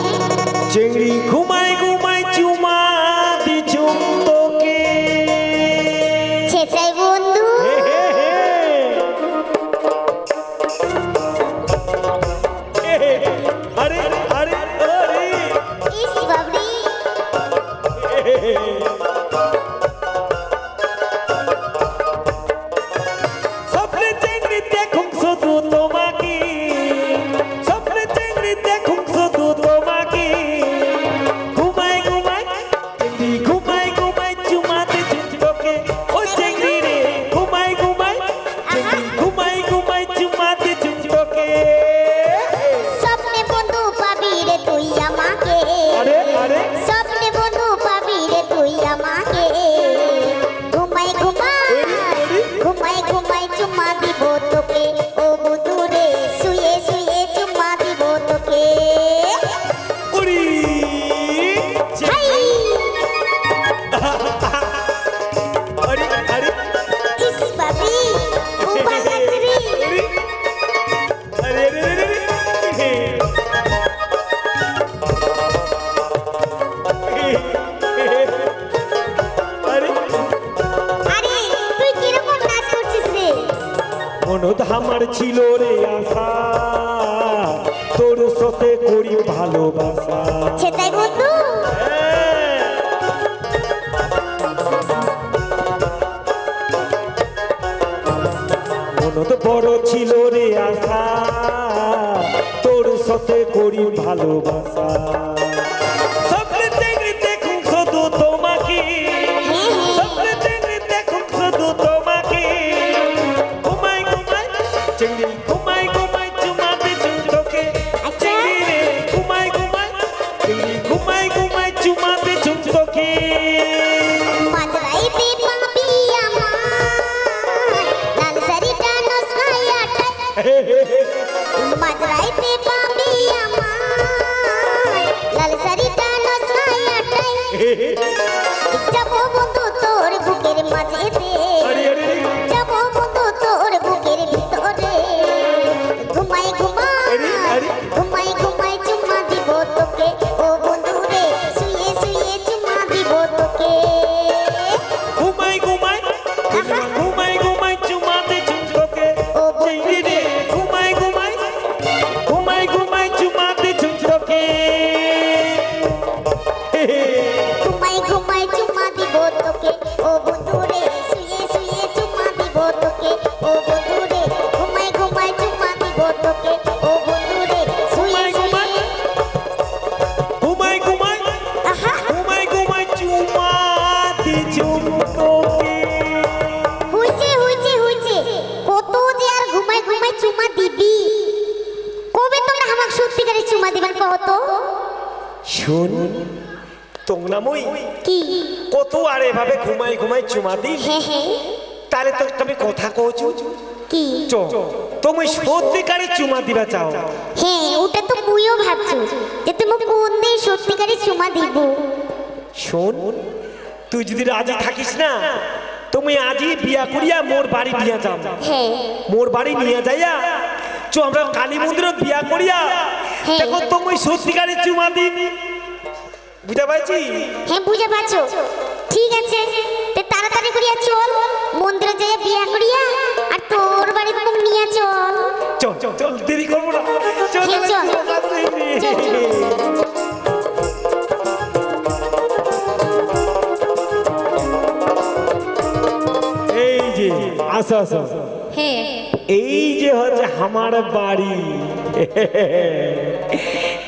চিংড়ি ঘুমায় ঘুমায় চুমা দিছুম তোকে। ছেচাই বন্ধু, হে হে হে। হে হে। আরে আরে আরে, ইস বাবরি, স্বপ্নে চিংড়ি দেখুক শুধু তোমাকে, স্বপ্নে চিংড়ি দেখুক শুধু তোমাকে। ঘুমায় ঘুমায় চিংড়ি ঘুমায় ঘুমায় চুমা দিছুম তোকে। ও চিংড়ি রে ঘুমায় ঘুমায় চিংড়ি ঘুমায় ঘুমায় চুমা দিছুম তোকে। স্বপ্নে বন্ধু পাবি রে তুই আমাকে, আরে আরে, স্বপ্নে বন্ধু পাবি রে তুই আমাকে। ঘুমাই ঘুমাই, ঘুমাই ঘুমাই চুমা দিব তোকে, ও বন্ধু রে শুয়ে শুয়ে চুমা দিব তোকে। উড়ি হাই, আরে আরে ইস বাবি, উবা নাচরি, আরে আরে আরে আরে। আরে আরে তুই কিরকম নাচ করছিস রে? মনদ আমার ছিল রে আশা, তোর সাথে করি ভালোবাসা। ছেচাই বন্ধু, মনদ বড় ছিল রে আশা, তোর সাথে করি ভালোবাসা। স্বপ্নে চিংড়ি দেখুক শুধু তোমাকে, স্বপ্নে চিংড়ি দেখুক শুধু তোমাকে। ঘুমাই ঘুমাই চিংড়ি ঘুমাই ঘুমাই চুমা দিছুম তোকে। আচ্ছা চিংড়ি রে ঘুমাই ঘুমাই চিংড়ি ঘুমাই ঘুমাই চুমা দিছুম তোকে। মাঝরাইতে পাবি আমায়, লাল শাড়িটা নসায়াটাই। মাঝরাইতে পাবি আমায়, লাল শাড়িটা নসায়াটাই। যাবো বন্ধু তোর বুকের মাঝেতে, আরে আরে আরে। যাবো বন্ধু তোর বুকের ভিতরে। ঘুমাই ঘুমাই, আরে, আরে। ঘুমাই ঘুমাই চুমা দিব তোকে, ও বন্ধু রে শুয়ে শুয়ে চুমা দিব তোকে। ঘুমাই ঘুমাই ঘুমাই ঘুমাই চুমা দিছুম তোকে। ও চিংড়ি রে ঘুমাই ঘুমাই ঘুমাই ঘুমাই চুমা দিছুম তোকে। ঘুমাই ঘুমাই চুমা দিব তোকে, ও বন্ধু রে শুয়ে শুয়ে চুমা দিবেন কত? শোন তোমরা মই কি? কত আর এভাবে ঘুমাই ঘুমাই চুমা দিই। হ্যাঁ হ্যাঁ। তাহলে তো তুমি কথা কওছো কি? তুমি সত্যিকারে চুমা দিবা চাও? হ্যাঁ ওটা তো মুইও ভাবছি যে তুমি কোন দিন সত্যিকারে চুমা দিব। শোন তুই যদি রাজি থাকিস না তুমি আজই বিয়া করিয়া মোর বাড়ি নিয়ে যাও। হ্যাঁ মোর বাড়ি নিয়ে যাইয়া আমরা কালী মন্দিরে বিয়া করিয়া দেখো তুমি সত্যিকারে চুমা দিন। বুঝতে পারছি? হ্যাঁ বুঝে পাচ্ছো। ঠিক আছে তে তাড়াতাড়ি করিয়া চল মন্দিরে যাইয়া বিয়া করিয়া আর তোর বাড়ি মুখ নিয়ে চল। চল চল দেরি করবো না, চল হ্যাঁ, চল। চল, চল। এই যে আসো আসো, হ্যাঁ এই যে হচ্ছে আমার বাড়ি,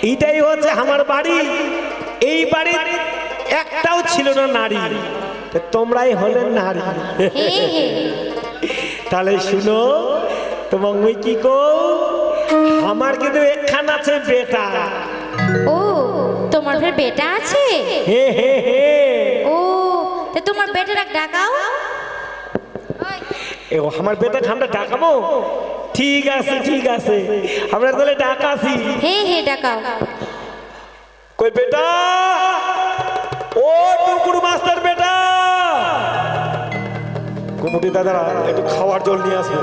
এইটাই হচ্ছে আমার বাড়ি। এই বাড়ির একটাও ছিল না নারী, তোমরাই হলেন নারী। হ্যাঁ হ্যাঁ তাহলে শুনো তোমার মুই কি কো, আমার কিন্তু একখান আছে বেটা। ও তোমার ফের বেটা আছে? হে হে হে, ও তে তোমার বেটারা ডাকাও। এ আমার বেটা আমরা ডাকাবো? ঠিক আছে ঠিক আছে, আমরা তাহলে ডাকাছি। হ্যাঁ হ্যাঁ ডাকাও। কই বেটা, ও টুকুর মাস্টার বেটা, কুমুটি দাদারা একটু খাওয়ার জল নিয়ে আসবে।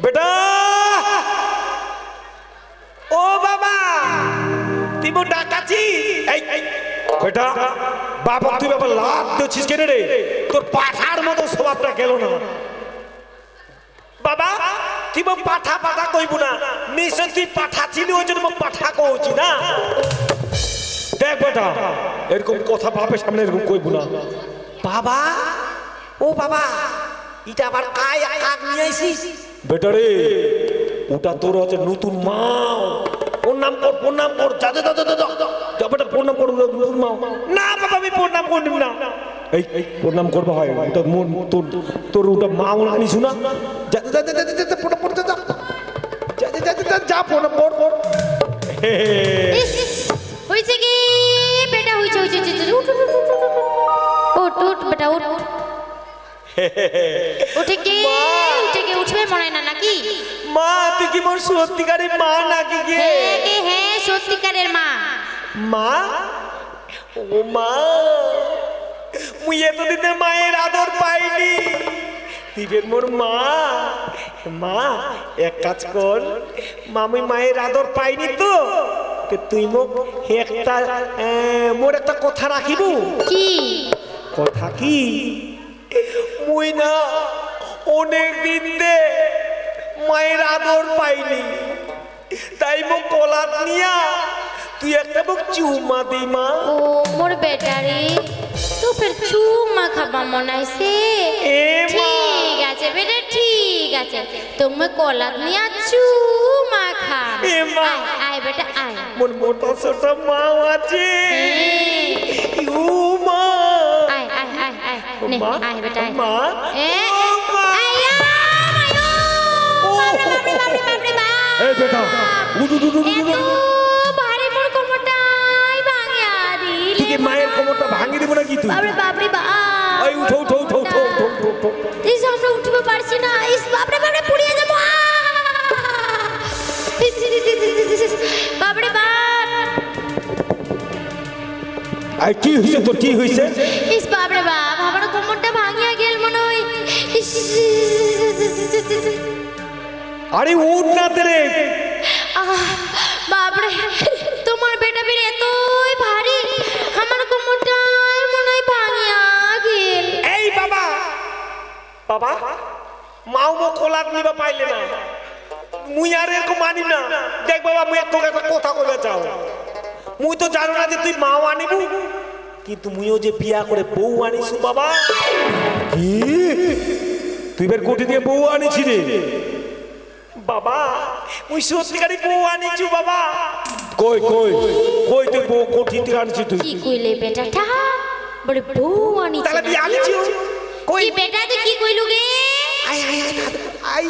বেটা, ও বাবা তুই মো ডাকাছি। বেটা বাবা তুই বাবা লাভ দিচ্ছিস কেন রে? তোর পাঠার মতো স্বভাবটা গেল না বাবা। তুই মো পাঠা পাঠা কইব না, নিশ্চয় তুই পাঠা ছিলি ওই জন্য মো পাঠা কইছি না। দেখ বেটা এরকম কথা বাপের সামনে এরকম কইব না। বাবা, ও বাবা এটা আবার কাক নিয়ে আইছিস? বেটা রে ওটা তোর হচ্ছে নতুন মাও, প্রণাম কর প্রণাম কর, যা যা যা যা যা বেটা প্রণাম কর নতুন মাও। না বাবা আমি প্রণাম করিম না। এই প্রণাম করবা হয় ওটা তোর তোর ওটা মাও আনিস না, যা যা যা যা যা প্রণাম কর, যা যা যা যা যা যা প্রণাম কর। হইছে কি বেটা, হইছে হইছে উঠ উঠ উঠ বেটা উঠ। উঠে কে উঠবে মনে না নাকি? মা তুই কি মোর সত্যিকারের মা নাকি গে? হ্যাঁ সত্যিকারের মা। মা, ও মা মুই এতদিনে মায়ের আদর পাইনি, দিবেন মোর মা। মা এক কাজ কর, মামি মায়ের আদর পাইনি তো তুই মোক একটা মোর একটা কথা রাখিব। কি কথা? কি মুই না অনেক দিন দে মায়ের আদর পাইনি, তাই মোক কলাত নিয়া তুই একটা মোক চুমা দি মা। ও মোর বেটা রে, তো ফের চুমা খাবা মনে হইছে? ঠিক আছে বেটা ঠিক আছে, তুমি কলাত নিয়া চুমা খা। আয় বেটা আয়, মোর মোটা ছোটা মাও আছে। ও মা, আয় আয় আয় আয় নে আয় বেটা আয়। মা এই বেটা ভারী মোর কোমরটাই ভাঙিয়া দিলি। তুই কি মায়ের কোমরটা ভাঙি দিব নাকি তুই? বাপরে বাপরে বাপ, এই উঠো উঠো উঠো উঠো উঠো উঠো। ইস আমরা উঠতে পারছি না, ইস বাপরে বাপরে পুড়িয়ে যাবো। বাপরে বাপ, আই কি হইছে তোর, কি হইছে? ইস বাপরে বাপ আমার কোমরটা ভাঙিয়া গেল মনে হয়। আরে উঠ না তেরে। বাপরে তোমার বেটা বের এতই ভারী, আমার কোমরটাই মনে হয় ভাঙিয়া গেল। এই বাবা বাবা মাও মো কোলাত নিবা পাইলে না, মুই আর এরকম মানি না। দেখ বাবা মুই তোকে একটা কথা কইতে চাও, মুই তো জানো না যে তুই মাও আনিবু, কিন্তু মুইও যে বিয়া করে বউ আনিছু বাবা। কি তুই বের কোটি দিয়ে বউ আনিছি রে? বাবা মুই সত্যিকারই বউ আনিছু বাবা। কই কই কই তুই বউ কোটি থেকে আনিছি তুই? কি কইলে বেটাটা বড় বউ আনিছে? তাহলে বিয়া আনিছু কই? কি বেটা তুই কি কইলু গে? আই আই আই আই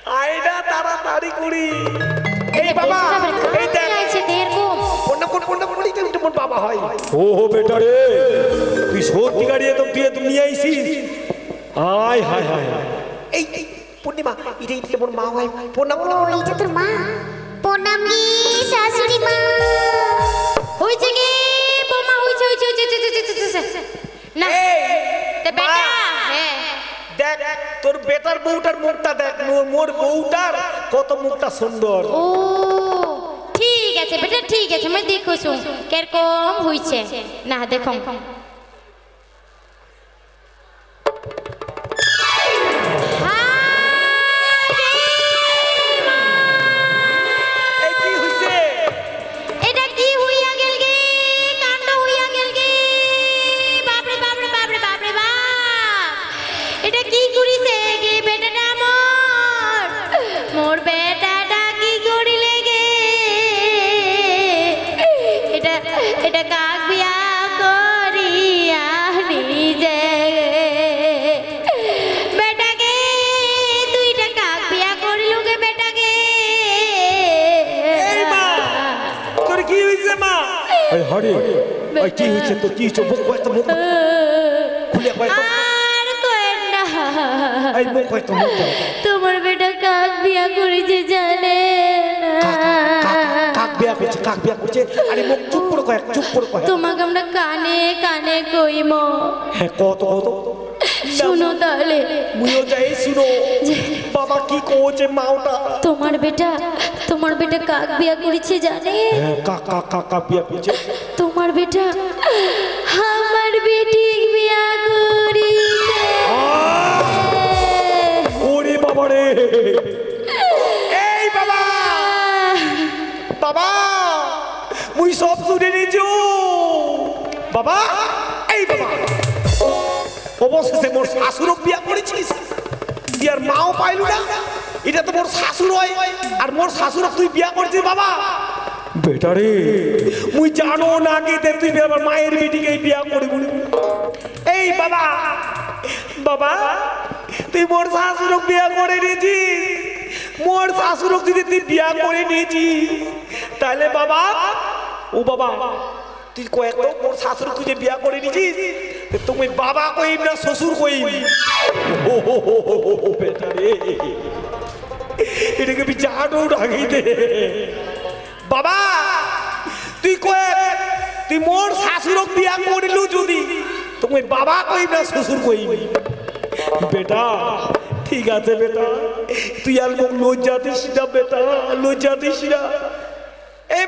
আইডা তাড়াতাড়ি করি। এই বাবা এই দেখ আছে এরকম পন্না বলি তো মোর বাবা হয়। ও বেটা রে তুই সত্যি গাড়ি একদম তুই নিয়ে আইছিস। আয় হায় হায় এই পূর্ণিমা এটা মোর মা হয়। পন্না বলো এই যে তোর মা প্রণাম রে শাশুড়ি মা। হইছে কি বোমা হইছে না তে বেটা হ্যাঁ দেখ তোর বেটার বউটার মুখটা দেখ মোর বউটার কত মুখটা সুন্দর। ও ঠিক আছে বেটা ঠিক আছে মই দেখুছু কিরকম হইছে না দেখো হরে ওই কি হইছে তো কি হইছে মুখ কয় তো মুখ খুলে কয় তো আর কয় না এই মুখ কয় তো মুখ তোমার বেটা কাক বিয়া করেছে জানে না কাক বিয়া করছে আরে মুখ চুপ করে কয় তোমাকে আমরা কানে কানে কইমো হ্যাঁ কত শুনো তাহলে মুইও যাই শুনো বাবা কি কোছে মাওটা তোমার বেটা কাক বিয়া করেছে জানে হ্যাঁ কাক বিয়া করছে তোমার বেটা আমার বেটি বিয়া করেছে ওরে বাবা রে এই বাবা মুই সব শুনে নিছো বাবা এই বাবা অবশেষে মোর শাশুড়ক বিয়া করেছিস বিয়ার মাও পাইলু না এটা তো মোর শাশুড় হয় আর মোর শাশুড়ক তুই বিয়া করছিস বাবা বেটা রে মুই জানো না কি তুই আমার মায়ের বেটিকে বিয়া করবি এই বাবা তুই মোর শাশুড়ক বিয়া করে নিয়েছিস মোর শাশুড়ক যদি তুই বিয়া করে নিয়েছিস তাহলে বাবা ও বাবা তুই কয়েক মোর শাশুড় তুই যে বিয়া করে নিয়েছিস তুমি বাবা কইম না শ্বশুর কইম বেটা রে এটাকে বিচারও রাখি দে বাবা তুই মোর শাশুড়ক বিয়া করিলু যদি তুমি বাবা কইম না শ্বশুর কইম বেটা ঠিক আছে বেটা তুই আর মুখ লজ্জা দিস না বেটা লজ্জা দিস না এই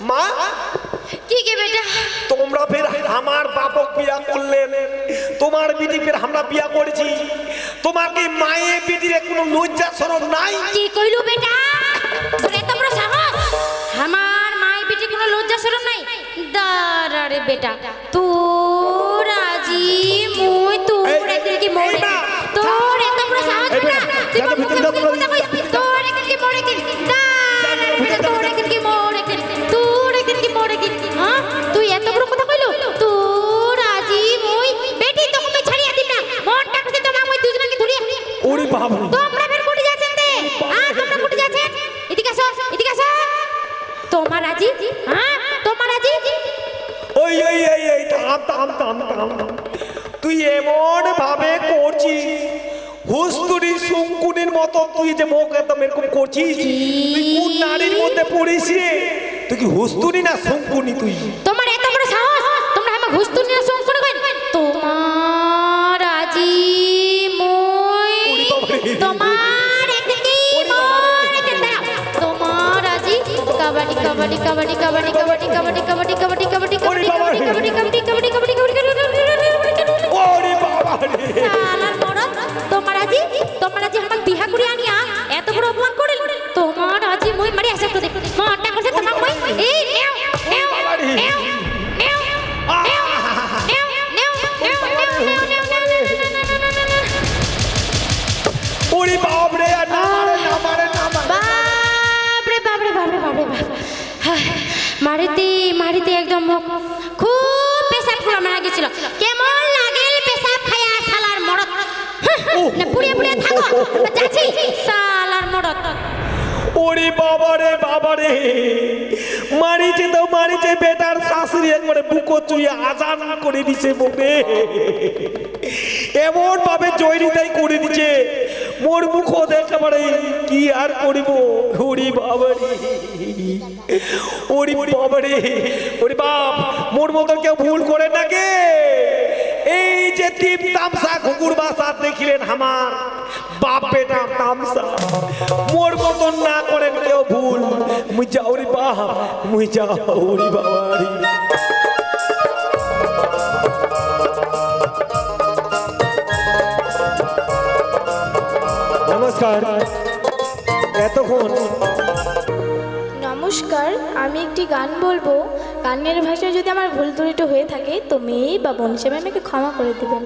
মা কি কে বেটা তোমরা ফের আমার বাপক বিয়া করলেন তোমার বিটি ফের আমরা বিয়া করেছি তোমার কি মায়ে বিটির কোনো লজ্জা শরম নাই কি কইলু বেটা তোর এত বড় সাহস আমার মায়ের বিটি কোনো লজ্জা শরম নাই দাঁড়া রে বেটা তোর আজি মুই তোর একদিন কি মরে তোর এত বড় সাহস বেটা তুই মুখে কথা কইছিস তোর একদিন কি মরে কি দাঁড়া রে বেটা তোর একদিন কি মরে কি তোর একদিন কি মরে কি হ্যাঁ তুই এত বড় কথা কইলু তোর আজি মুই বেটি তোকে আমি ছাড়িয়া দিম না মনটা কইতে তো মুই দুজনকে ধরিয়া ওরে বাবা তোমরা ফের কুটি যাচ্ছেন তে হ্যাঁ তোমরা কুটি যাচ্ছেন এদিকে আসো তোমার আজি হ্যাঁ তোমার আজি ওই থাম তুই এমন ভাবে করছিস হুস্তুরি শঙ্কুনির মতো তুই যে মুখ একদম এরকম করছিস তুই কোন নারীর মধ্যে পড়িস রে তুই কি হুস্তুরি না শঙ্কুনি তুই তোমার এত বড় সাহস তোমরা আমাকে হুস্তুনি না শঙ্কুনি কইন তোমার আজি মই তোমার একদিকে তোমার আজি কাবাডি কাবাডি কাবাডি কাবাডি কাবাডি কাবাডি কাবাডি কাবাডি কাবাডি কাবাডি কাবাডি কাবাডি কাবাডি কাবাডি কাবাডি ওরে বাবা রে সালার মরদ তোমার আজি আমাকে বিয়া করে আনিয়া এত বড় অপমান করিল তোমার আজি মই মারি আসে তো দেখ মারটা করছে তোমার মই এই নেও ওরে বাপ রে না মারে মারিতে একদম খুব পেশাব পুরা মারা গেছিল কেমন লাগেল পেশাব খায়া শালার মরদ না পুড়িয়ে থাক যাচ্ছি সালার মরদ। ওরে বাবারে বাবারে, মারিছে তো মারিছে, বেটার শাশুড়ি একবারে বুকো চুইয়ে আজান করে দিছে বউকে, এমন ভাবে জয়নিতাই করে দিছে মোর মুখ দেখতে পারে কি আর করিব। ওরে বাবারে, ওরে বাবারে, ওরে বাপ, মোর মতন কেউ ভুল করে নাকি? এই যে তিন তামসা ঘুঘুর বাসা দেখিলেন আমার বাপ বেটা তামসা, মোর মতন না করেন কেউ ভুল। মুই যাও রে বাপ, মুই যাও রে বাবারি। নমস্কার। এতক্ষণ নমস্কার, আমি একটি গান বলবো। গানের ভাষায় যদি আমার ভুল ত্রুটি হয়ে থাকে তো মেয়ে বা বোন হিসেবে আমাকে ক্ষমা করে দেবেন।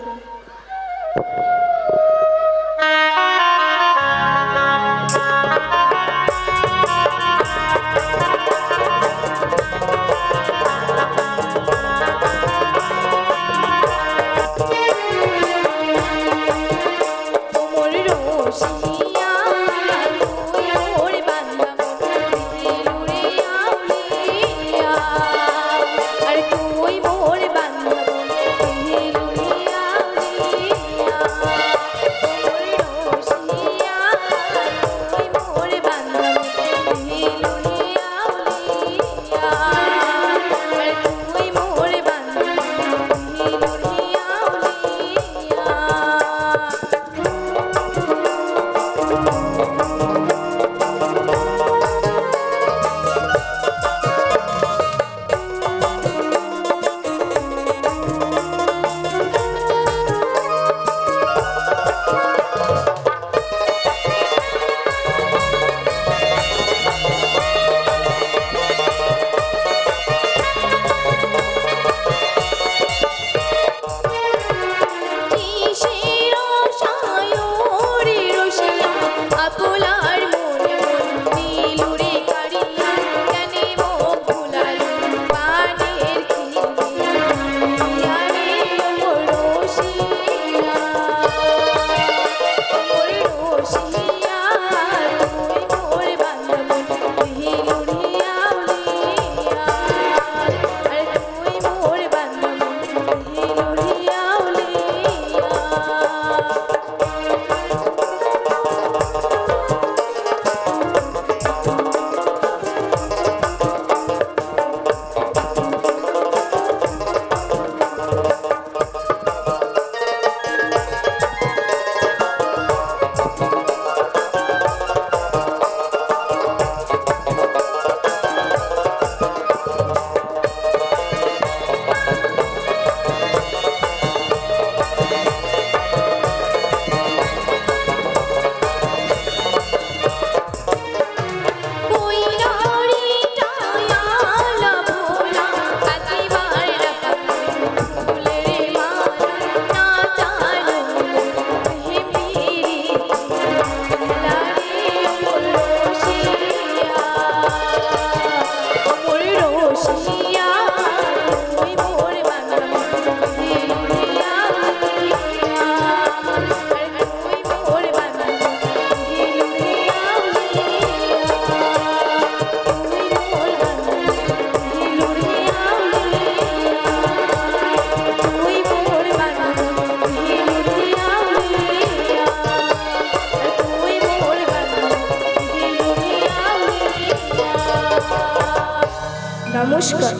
নমস্কার।